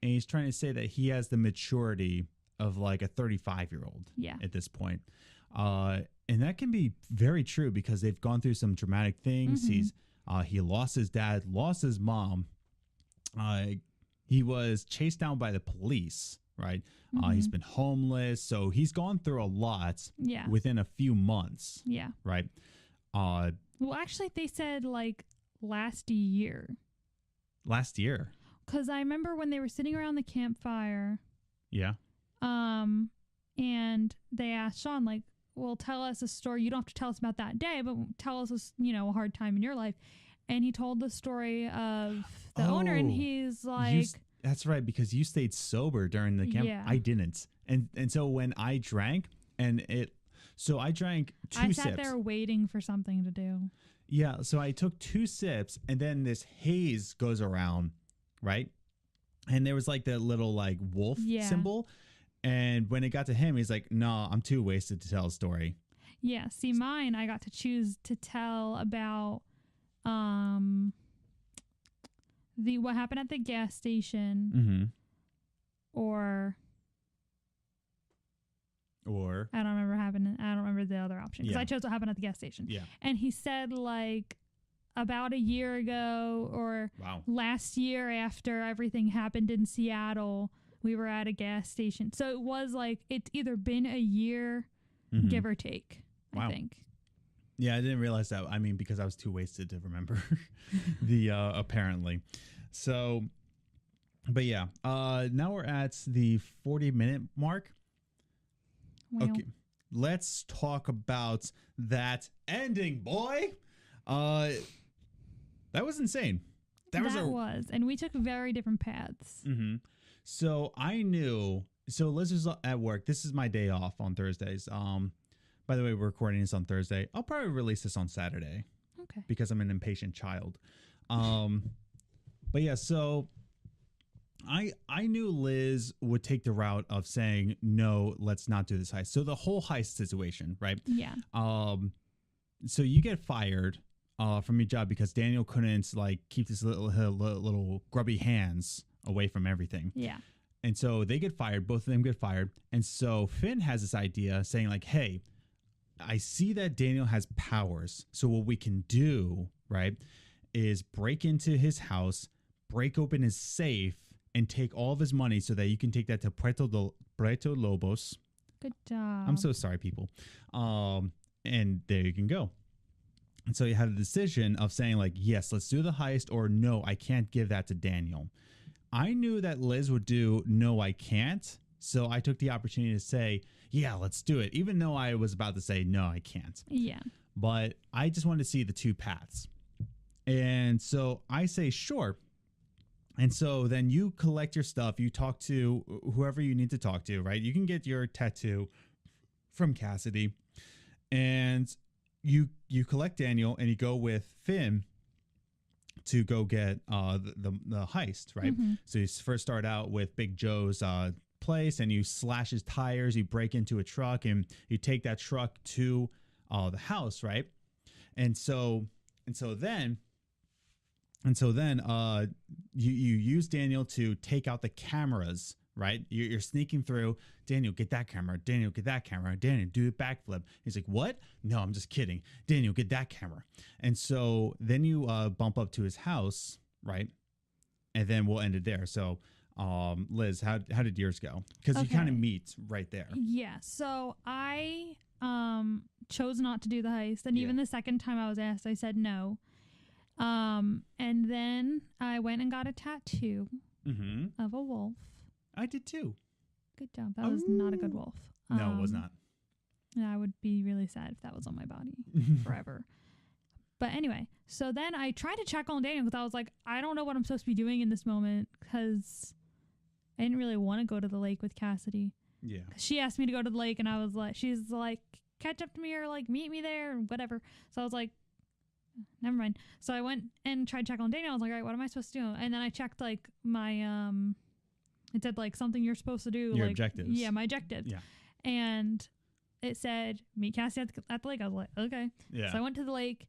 and he's trying to say that he has the maturity of like a 35-year-old. Yeah. At this point. And that can be very true because they've gone through some dramatic things. He lost his dad, lost his mom. He was chased down by the police, right? He's been homeless. So he's gone through a lot within a few months. Yeah. Right. Well, actually, they said like last year. Last year. Because I remember when they were sitting around the campfire. Yeah. And they asked Sean, like, well, tell us a story. You don't have to tell us about that day, but tell us, a hard time in your life. And he told the story of the owner, and he's like, that's right, because you stayed sober during the camp. Yeah. I didn't. And so when I drank, I drank 2 sips. I sat there waiting for something to do. Yeah. So I took 2 sips, and then this haze goes around, right? And there was like the little like wolf symbol. And when it got to him, he's like, no, I'm too wasted to tell a story. Yeah. See, mine, I got to choose to tell about what happened at the gas station, or Or I don't remember happening. I don't remember the other option because Yeah. I chose what happened at the gas station. yeah. And he said like about a year ago or Wow. last year after everything happened in Seattle, we were at a gas station. So it was like it's either been a year, Mhm. give or take. Wow. I think. Yeah, I didn't realize that. I mean, because I was too wasted to remember the apparently. So, but yeah, now we're at the 40-minute mark. Well, Okay, let's talk about that ending, boy. That was insane. that was, and we took very different paths. Mm-hmm. So I knew. So Liz was at work. This is my day off on Thursdays. By the way, we're recording this on Thursday. I'll probably release this on Saturday Okay. because I'm an impatient child. But yeah, so I knew Liz would take the route of saying no, let's not do this heist. So the whole heist situation, right? Yeah. So you get fired from your job because Daniel couldn't like keep his little grubby hands away from everything. Yeah. And so they get fired. Both of them get fired. And so Finn has this idea saying like, hey, I see that Daniel has powers. So what we can do, right, is break into his house, break open his safe, and take all of his money so that you can take that to Puerto Lobos. Good job. I'm so sorry, people. And there you can go. And so you had a decision of saying like, yes, let's do the heist, or no, I can't give that to Daniel. I knew that Liz would do no, I can't. So I took the opportunity to say, yeah, let's do it. Even though I was about to say, no, I can't. Yeah. But I just wanted to see the two paths. And so I say, sure. And so then you collect your stuff. You talk to whoever you need to talk to, right? You can get your tattoo from Cassidy. And you collect Daniel and you go with Finn to go get the heist, right? Mm-hmm. So you first start out with Big Joe's place and you slash his tires, you break into a truck and you take that truck to the house, right? And so then you use Daniel to take out the cameras, right? You're sneaking through. Daniel, get that camera. Daniel, get that camera. Daniel, do a backflip. He's like, what? No, I'm just kidding. Daniel, get that camera. And so then you bump up to his house, right? And then we'll end it there. So Liz, how did yours go? Because you kind of meet right there. Yeah. So I chose not to do the heist, and even the second time I was asked, I said no. And then I went and got a tattoo of a wolf. I did too. Good job. That was not a good wolf. No, it was not. And I would be really sad if that was on my body forever. But anyway, so then I tried to check on Daniel because I was like, I don't know what I'm supposed to be doing in this moment because I didn't really want to go to the lake with Cassidy. Yeah. She asked me to go to the lake and I was like, she's like, catch up to me or like meet me there or whatever. So I was like, never mind. So I went and tried to check on Daniel. I was like, all right, what am I supposed to do? And then I checked like my, it said like something you're supposed to do. Your like, objectives. Yeah, my objectives. Yeah. And it said, meet Cassie at the lake. I was like, okay. Yeah. So I went to the lake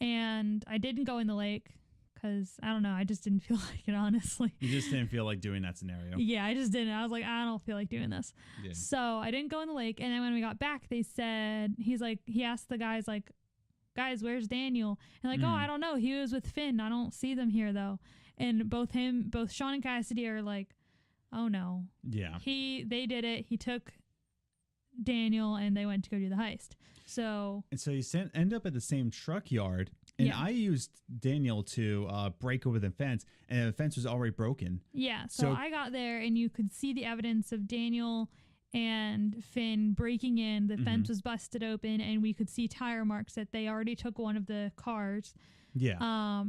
and I didn't go in the lake because I don't know. I just didn't feel like it, honestly. You just didn't feel like doing that scenario. Yeah, I just didn't. I was like, I don't feel like doing this. Yeah. So I didn't go in the lake. And then when we got back, they said, he asked the guys like, guys, where's Daniel? And like, oh, I don't know. He was with Finn. I don't see them here though. And both Sean and Cassidy are like, oh no. Yeah. They did it. He took Daniel and they went to go do the heist. So you end up at the same truck yard. And I used Daniel to break over the fence, and the fence was already broken. Yeah, so I got there, and you could see the evidence of Daniel and Finn breaking in. The fence was busted open, and we could see tire marks that they already took one of the cars. Yeah.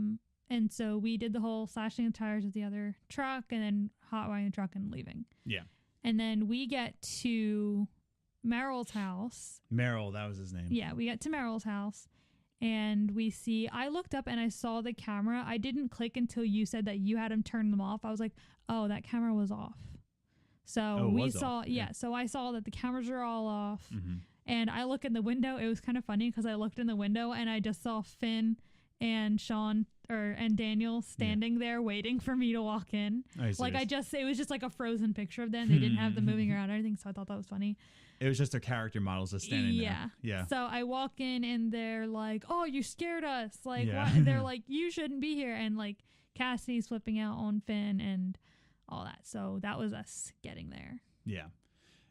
And so we did the whole slashing the tires of the other truck, and then hotwiring the truck and leaving. Yeah. And then we get to Merrill's house. Merrill, that was his name. Yeah, we get to Merrill's house. And I looked up and I saw the camera. I didn't click until you said that you had him turn them off. I was like, oh, that camera was off. So so I saw that the cameras are all off. And I look in the window. It was kind of funny because I looked in the window and I just saw Finn and Sean and Daniel standing there waiting for me to walk in. Like it was just like a frozen picture of them. They didn't have them moving around or anything. So I thought that was funny. It was just their character models just standing there. Yeah. So I walk in and they're like, "Oh, you scared us!" Like, Yeah. what? They're like, "You shouldn't be here," and like Cassie's flipping out on Finn and all that. So that was us getting there. Yeah.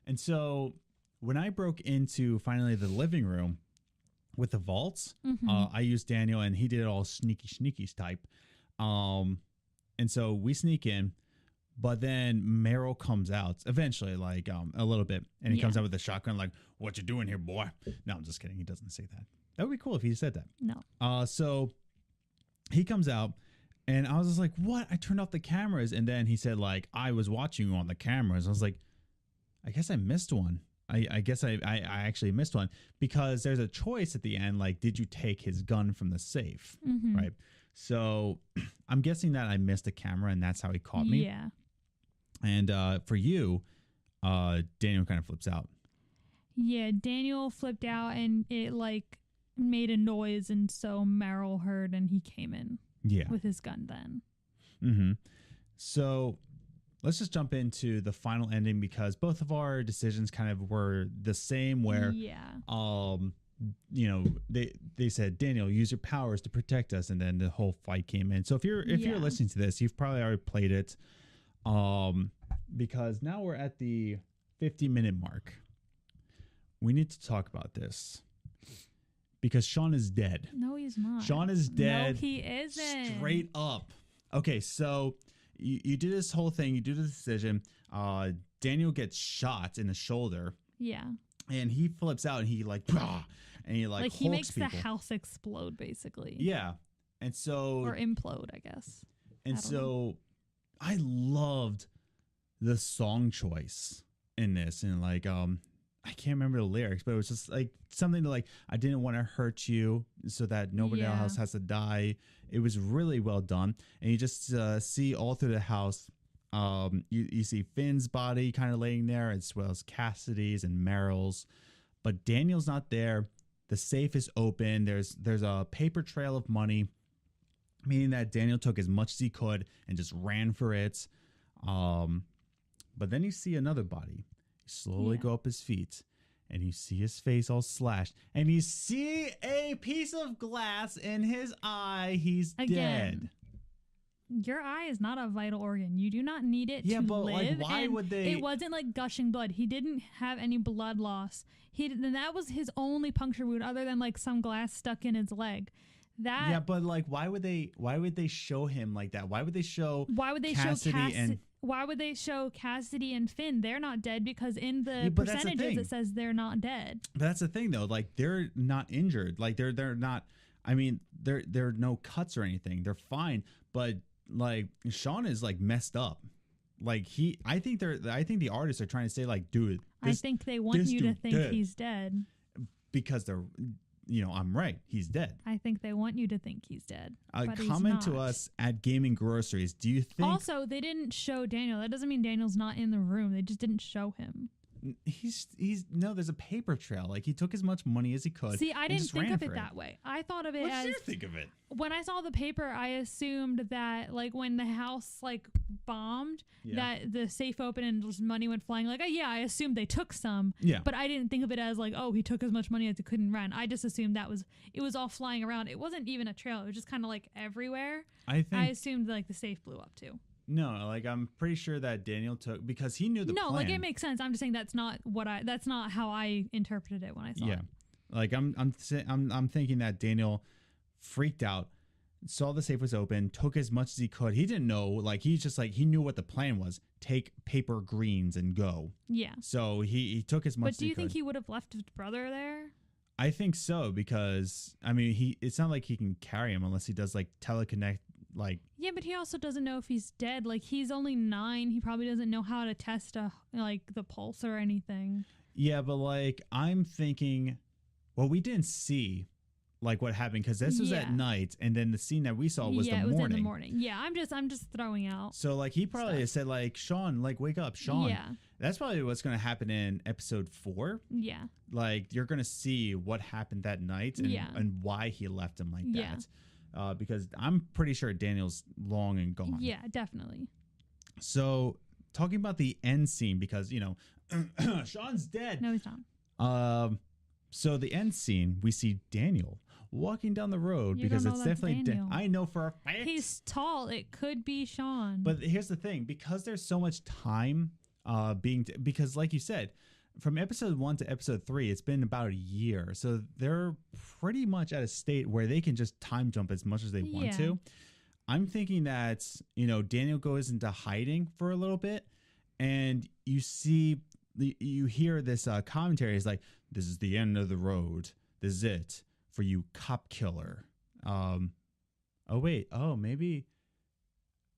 And so when I broke into finally the living room with the vaults, I used Daniel and he did it all sneaky type. And so we sneak in, but then Meryl comes out eventually, like a little bit, and he comes out with a shotgun, like, "What you doing here, boy?" No, I'm just kidding. He doesn't say that. That would be cool if he said that. No. So he comes out, and I was just like, "What?" I turned off the cameras, and then he said, like, "I was watching you on the cameras." I was like, I guess I missed one. I guess I actually missed one because there's a choice at the end, like, did you take his gun from the safe, right? So I'm guessing that I missed a camera, and that's how he caught me. Yeah. And for you, Daniel kind of flips out. Yeah, Daniel flipped out, and it like made a noise, and so Meryl heard, and he came in. Yeah. With his gun then. So let's just jump into the final ending because both of our decisions kind of were the same where, you know, they said, "Daniel, use your powers to protect us." And then the whole fight came in. So if you're listening to this, you've probably already played it. Because now we're at the 50-minute mark. We need to talk about this. Because Sean is dead. No, he's not. Sean is dead. No, he isn't. Straight up. Okay, so you do this whole thing. You do the decision. Daniel gets shot in the shoulder. Yeah. And he flips out and he like, "Bah!" And he like he makes people. the house explode, basically. Yeah. And so. Or implode, I guess. And so I loved the song choice in this. And like, I can't remember the lyrics, but it was just like something to like, "I didn't want to hurt you so that nobody else has to die." It was really well done. And you just see all through the house, you see Finn's body kind of laying there as well as Cassidy's and Meryl's. But Daniel's not there. The safe is open. There's a paper trail of money, meaning that Daniel took as much as he could and just ran for it. But then you see another body. Slowly go up his feet, and you see his face all slashed, and you see a piece of glass in his eye. He's dead. Your eye is not a vital organ. You do not need it to but live. like, why would they? It wasn't like gushing blood. He didn't have any blood loss. That was his only puncture wound, other than like some glass stuck in his leg. But like, why would they show him like that? Why would they show? Why would they show Cassidy and Finn? They're not dead because in the percentages it says they're not dead. But that's the thing, though. Like, they're not injured. Like they're not. I mean, there are no cuts or anything. They're fine. But like, Sean is like messed up. Like I think the artists are trying to say like, dude. I think they want you to think he's dead because they're. You know, I'm right. He's dead. I think they want you to think he's dead. Comment to us at Gaming Groceries. Do you think... Also, they didn't show Daniel. That doesn't mean Daniel's not in the room. They just didn't show him. No, there's a paper trail. Like, he took as much money as he could. See, I didn't think of it that way. I thought of it as... What did you think of it? When I saw the paper, I assumed that, like, when the house, like, bombed, that the safe opened and just money went flying. Like, I assumed they took some. Yeah. But I didn't think of it as, like, oh, he took as much money as he couldn't run. I just assumed it was all flying around. It wasn't even a trail. It was just kind of, like, everywhere. I assumed, like, the safe blew up, too. No, like, I'm pretty sure that Daniel took, because he knew the plan. No, like, it makes sense. I'm just saying that's not how I interpreted it when I saw it. Like, I'm thinking that Daniel freaked out, saw the safe was open, took as much as he could. He didn't know, like, he's just like, he knew what the plan was. Take paper greens and go. Yeah. So he took as much as he could. But do you think he would have left his brother there? I think so, because, I mean, it's not like he can carry him unless he does, like, teleconnect. Like, yeah, but he also doesn't know if he's dead. Like, he's only 9. He probably doesn't know how to test the pulse or anything. Yeah, but like, I'm thinking, well, we didn't see like what happened because this was at night, and then the scene that we saw was the morning. Yeah, it was in the morning. Yeah, I'm just throwing out. So like, he probably said like, Sean, like, wake up, Sean. Yeah, that's probably what's going to happen in episode 4. Yeah, like, you're going to see what happened that night and why he left him like that. Because I'm pretty sure Daniel's long and gone. Yeah, definitely. So talking about the end scene, because, you know, Sean's dead. No, he's not. So the end scene, we see Daniel walking down the road You because don't know it's that's definitely. Daniel. I know for a fact. He's tall. It could be Sean. But here's the thing, because there's so much time because like you said, from episode 1 to episode 3, it's been about a year. So they're pretty much at a state where they can just time jump as much as they want to. I'm thinking that, Daniel goes into hiding for a little bit, and you hear this commentary is like, this is the end of the road. This is it for you, cop killer. Maybe.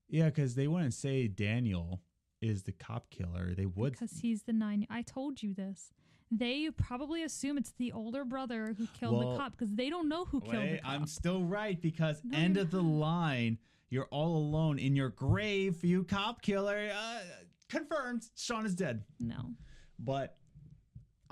Yeah, because they wouldn't say Daniel is the cop killer. They would. Because he's the 9. I told you this. They probably assume it's the older brother who killed the cop because they don't know who killed the cop. I'm still right because end of the line, you're all alone in your grave, you cop killer. Confirmed, Sean is dead. No. But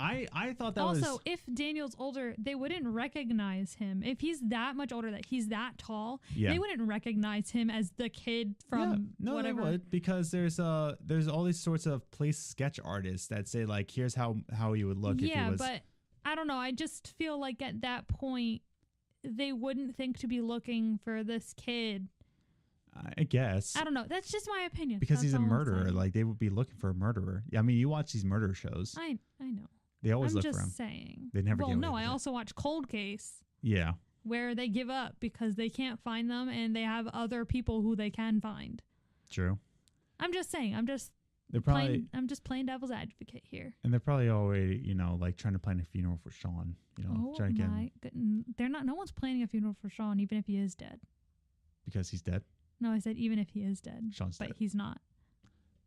I thought that also, if Daniel's older, they wouldn't recognize him. If he's that much older, that he's that tall, they wouldn't recognize him as the kid from whatever. They would, because there's all these sorts of place sketch artists that say like, here's how he would look if he was. But I don't know. I just feel like at that point, they wouldn't think to be looking for this kid. I guess. I don't know. That's just my opinion. Because he's a murderer. Like, they would be looking for a murderer. I mean, you watch these murder shows. I know. They always look for him. I'm just saying. They never get away no, with I it. also watch Cold Case. Yeah. Where they give up because they can't find them and they have other people who they can find. True. I'm just saying. I'm just playing devil's advocate here. And they're probably already, like trying to plan a funeral for Sean. Trying to get him. They're not. No one's planning a funeral for Sean, even if he is dead. Because he's dead? No, I said even if he is dead. Sean's dead. But he's not.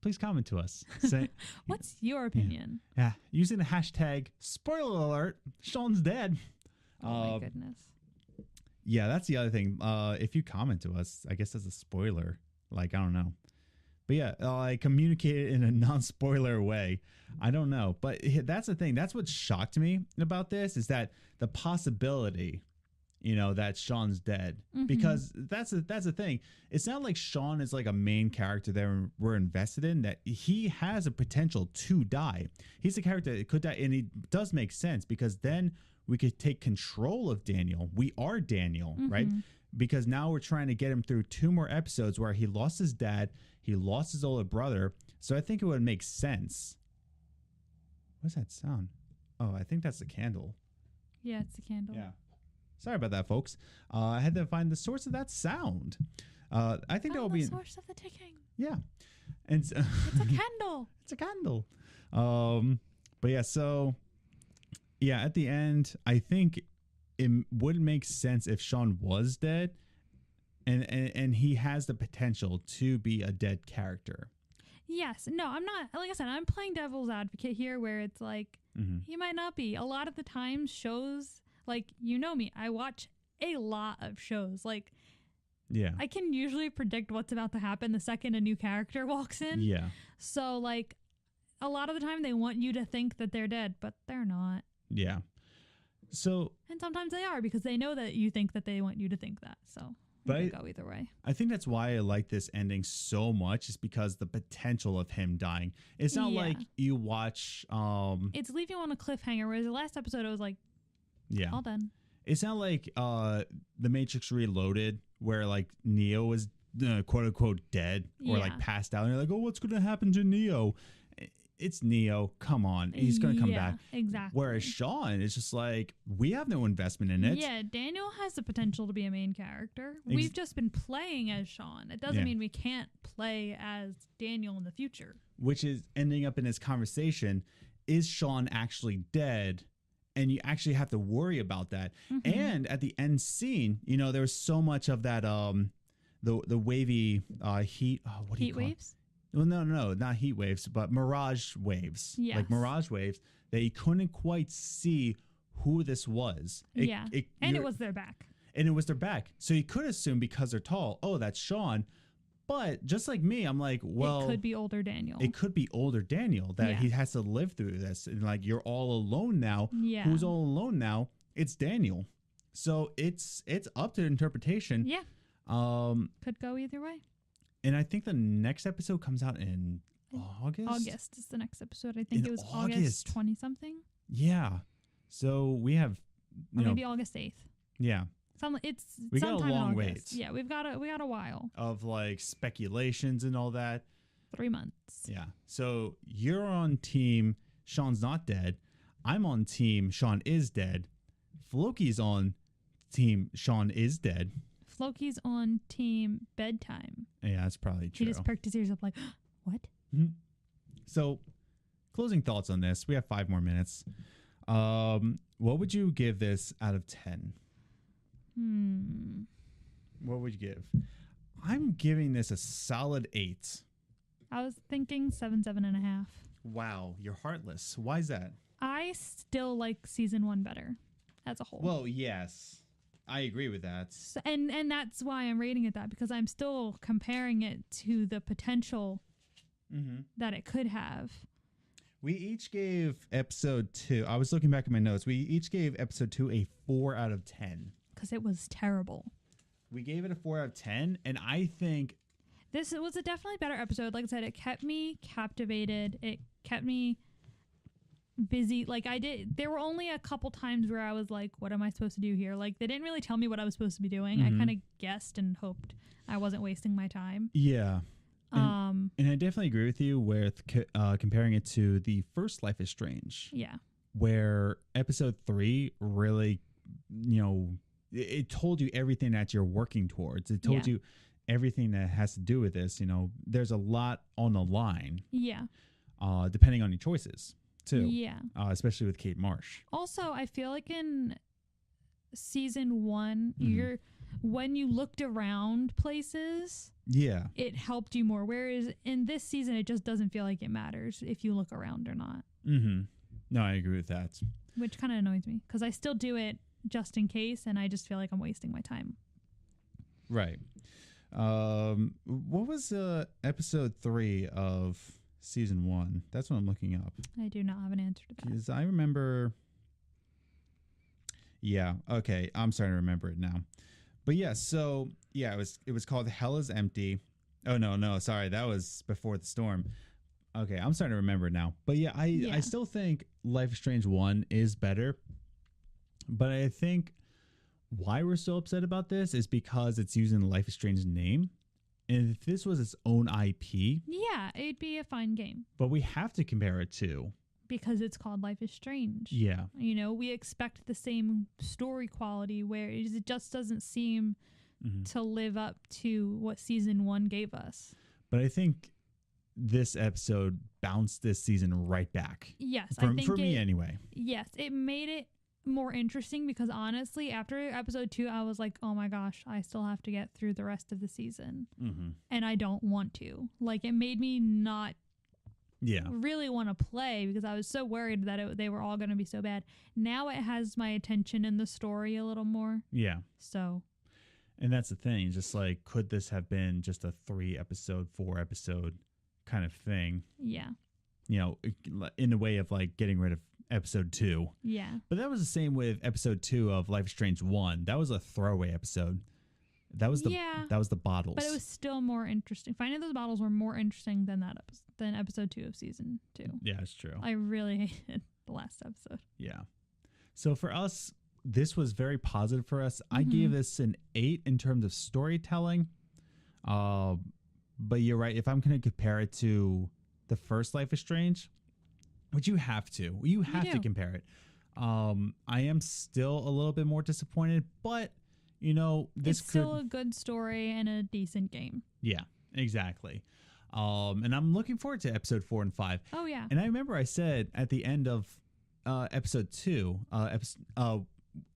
Please comment to us. Say, what's your opinion? Yeah. Using the hashtag spoiler alert, Sean's dead. Oh my goodness. Yeah, that's the other thing. If you comment to us, I guess as a spoiler, I don't know. But yeah, I communicate it in a non-spoiler way. I don't know. But that's the thing. That's what shocked me about this, is that the possibility, that Sean's dead. Mm-hmm. Because that's the thing. It's not like Sean is like a main character that we're invested in, that he has a potential to die. He's a character that could die, and it does make sense because then we could take control of Daniel. We are Daniel, right? Because now we're trying to get him through 2 more episodes where he lost his dad, he lost his older brother. So I think it would make sense. What's that sound? Oh, I think that's the candle. Yeah, it's the candle. Yeah. Sorry about that, folks. I had to find the source of that sound. I think that will be the source of the ticking. Yeah, and it's a candle. It's a candle. But yeah, so yeah, at the end, I think it would make sense if Sean was dead, and he has the potential to be a dead character. Yes. No, I'm not. Like I said, I'm playing devil's advocate here, where it's like he might not be. A lot of the times, shows. Like, me, I watch a lot of shows. Like, yeah, I can usually predict what's about to happen the second a new character walks in. Yeah. So, like, a lot of the time they want you to think that they're dead, but they're not. Yeah. So. And sometimes they are, because they know that you think that they want you to think that. So, it could go either way. I think that's why I like this ending so much, is because the potential of him dying. It's not like you watch. It's leaving you on a cliffhanger, whereas the last episode, it was like, yeah, all done. It's not like The Matrix Reloaded, where like Neo was quote unquote dead or like passed out, and you're like, oh, what's going to happen to Neo? It's Neo. Come on, he's going to come back. Exactly. Whereas Sean is just like, we have no investment in it. Yeah, Daniel has the potential to be a main character. We've just been playing as Sean. It doesn't mean we can't play as Daniel in the future. Which is ending up in this conversation: is Sean actually dead? And you actually have to worry about that. Mm-hmm. And at the end scene, there was so much of that the wavy heat. What do you call waves? It? Well, no, not heat waves, but mirage waves. Yes. Like mirage waves that you couldn't quite see who this was. And it was their back. And it was their back. So you could assume, because they're tall, oh, that's Sean. But just like me, I'm like, well, it could be older Daniel. It could be older Daniel that he has to live through this. And like, you're all alone now. Yeah. Who's all alone now? It's Daniel. So it's up to interpretation. Yeah. Could go either way. And I think the next episode comes out in August is the next episode. I think In it was August. August 20 something. Yeah. So we have, Or maybe August 8th. yeah, we got a sometime in long August. wait. Yeah, we got a while. of like speculations and all that. 3 months. Yeah. So you're on team Sean's not dead. I'm on team Sean is dead. Floki's on team Sean is dead. Floki's on team bedtime. Yeah, that's probably true. He just perked his ears up like, what? So, closing thoughts on this. We have 5 more minutes. What would you give this out of 10? What would you give? I'm giving this a solid 8. I was thinking 7.5. Wow, you're heartless. Why is that? I still like season 1 better as a whole. Well, yes. I agree with that. So, and that's why I'm rating it that, because I'm still comparing it to the potential that it could have. We each gave episode 2. I was looking back at my notes. We each gave episode 2 a 4 out of 10. Because it was terrible. We gave it a 4 out of 10, and I think this was a definitely better episode. Like I said, it kept me captivated. It kept me busy. Like there were only a couple times where I was like, what am I supposed to do here? Like they didn't really tell me what I was supposed to be doing. I kind of guessed and hoped I wasn't wasting my time. Yeah. And I definitely agree with you with comparing it to the first Life is Strange. Yeah. Where episode 3 really, it told you everything that you're working towards. It told you everything that has to do with this. There's a lot on the line. Yeah. Depending on your choices, too. Yeah. Especially with Kate Marsh. Also, I feel like in season 1, when you looked around places, it helped you more. Whereas in this season, it just doesn't feel like it matters if you look around or not. No, I agree with that. Which kind of annoys me because I still do it just in case, and I just feel like I'm wasting my time. Right. What was episode 3 of season 1? That's what I'm looking up. I do not have an answer to that. Because I remember. Yeah. Okay. I'm starting to remember it now. But yeah. So yeah, it was called Hell is Empty. Oh no. Sorry, that was Before the Storm. Okay, I'm starting to remember it now. But yeah, I still think Life is Strange 1 is better. But I think why we're so upset about this is because it's using the Life is Strange name. And if this was its own IP, yeah, it'd be a fine game. But we have to compare it to. Because it's called Life is Strange. Yeah. We expect the same story quality where it just doesn't seem to live up to what season 1 gave us. But I think this episode bounced this season right back. Yes. For me anyway. Yes. It made it more interesting because honestly, after episode 2, I was like, oh my gosh, I still have to get through the rest of the season. And I don't want to. Like, it made me not really want to play because I was so worried that they were all going to be so bad. Now it has my attention in the story a little more. Yeah. So. And that's the thing. Just like, could this have been just a 3-episode, 4-episode kind of thing? Yeah. In the way of like getting rid of episode 2. Yeah. But that was the same with episode 2 of Life is Strange 1. That was a throwaway episode. That was the bottles. But it was still more interesting. Finding those bottles were more interesting than than episode 2 of season 2. Yeah, it's true. I really hated the last episode. Yeah. So for us, this was very positive for us. I gave this an 8 in terms of storytelling. But you're right. If I'm going to compare it to the first Life is Strange, which you have to. You have to compare it. I am still a little bit more disappointed, but this it's still a good story and a decent game. Yeah, exactly. And I'm looking forward to episode 4 and 5. Oh yeah. And I remember I said at the end of episode 2,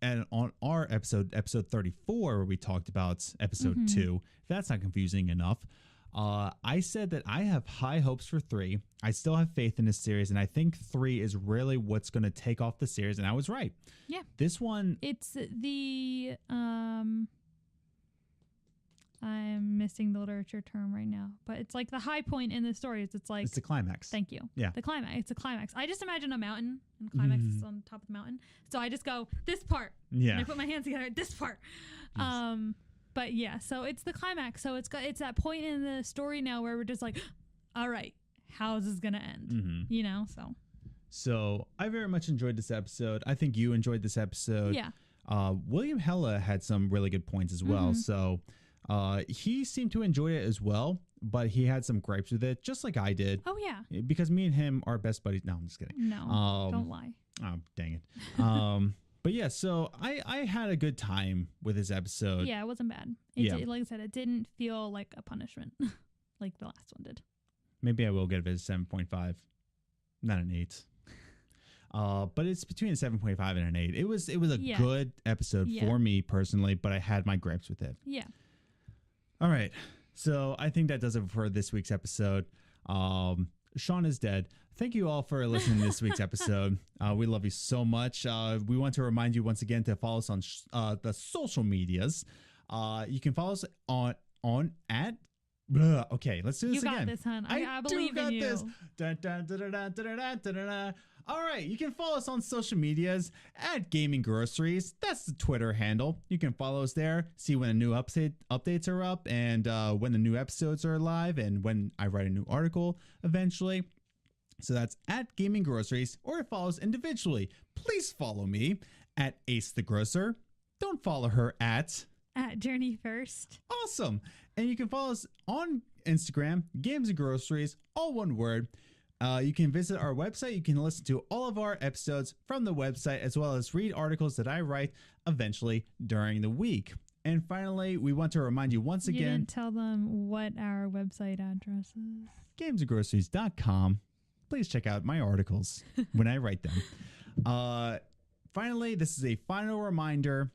and on our episode 34, where we talked about episode 2, if that's not confusing enough. I said that I have high hopes for 3. I still have faith in this series, and I think 3 is really what's going to take off the series, and I was right. Yeah. This one... It's the... I'm missing the literature term right now, but it's like the high point in the story. It's like... It's the climax. Thank you. Yeah. The climax. It's a climax. I just imagine a mountain, and climax is on top of the mountain. So I just go, this part. Yeah. And I put my hands together, this part. Yes. But yeah, so it's the climax. So it's that point in the story now where we're just like, all right, how is this gonna end? You know, So I very much enjoyed this episode. I think you enjoyed this episode. yeah. William Hella had some really good points as well. So he seemed to enjoy it as well, but he had some gripes with it, just like I did. Oh yeah. Because me and him are best buddies. No, I'm just kidding. No, don't lie. Oh, dang it. But yeah, so I had a good time with this episode. Yeah, it wasn't bad. Like I said, it didn't feel like a punishment like the last one did. Maybe I will give it a 7.5, not an 8. But it's between a 7.5 and an 8. It was a good episode for me personally, but I had my gripes with it. Yeah. All right. So I think that does it for this week's episode. Sean is dead. Thank you all for listening to this week's episode. We love you so much. We want to remind you once again to follow us on the social medias. You can follow us on at. Okay, let's do this again. You got this, hon. I believe in you. This. Dun, dun, dun, dun, dun, dun, dun, dun, dun. All right, you can follow us on social medias at Gaming Groceries. That's the Twitter handle. You can follow us there, see when the new updates are up, and when the new episodes are live, and when I write a new article eventually. So that's at Gaming Groceries, or follow us individually. Please follow me at Ace the Grocer. Don't follow her at Journey First. Awesome. And you can follow us on Instagram, Games and Groceries, all one word. You can visit our website. You can listen to all of our episodes from the website, as well as read articles that I write eventually during the week. And finally, we want to remind you once again. You didn't tell them what our website address is. gamesandgroceries.com. Please check out my articles when I write them. Finally, this is a final reminder.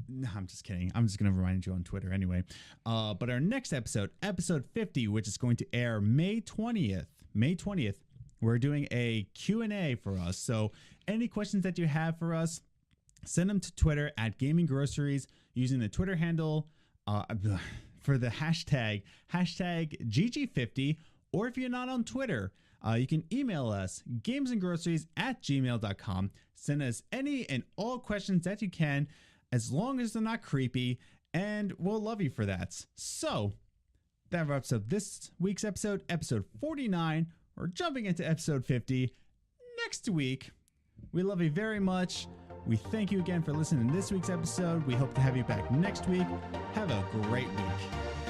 No, I'm just kidding. I'm just going to remind you on Twitter anyway. But our next episode, episode 50, which is going to air May 20th, we're doing a Q&A for us. So any questions that you have for us, send them to Twitter at Gaming Groceries using the Twitter handle for the hashtag GG50. Or if you're not on Twitter, you can email us gamesandgroceries@gmail.com. Send us any and all questions that you can, as long as they're not creepy, and we'll love you for that. So that wraps up this week's episode 49. We're jumping into episode 50 next week. We love you very much. We thank you again for listening to this week's episode. We hope to have you back next week. Have a great week.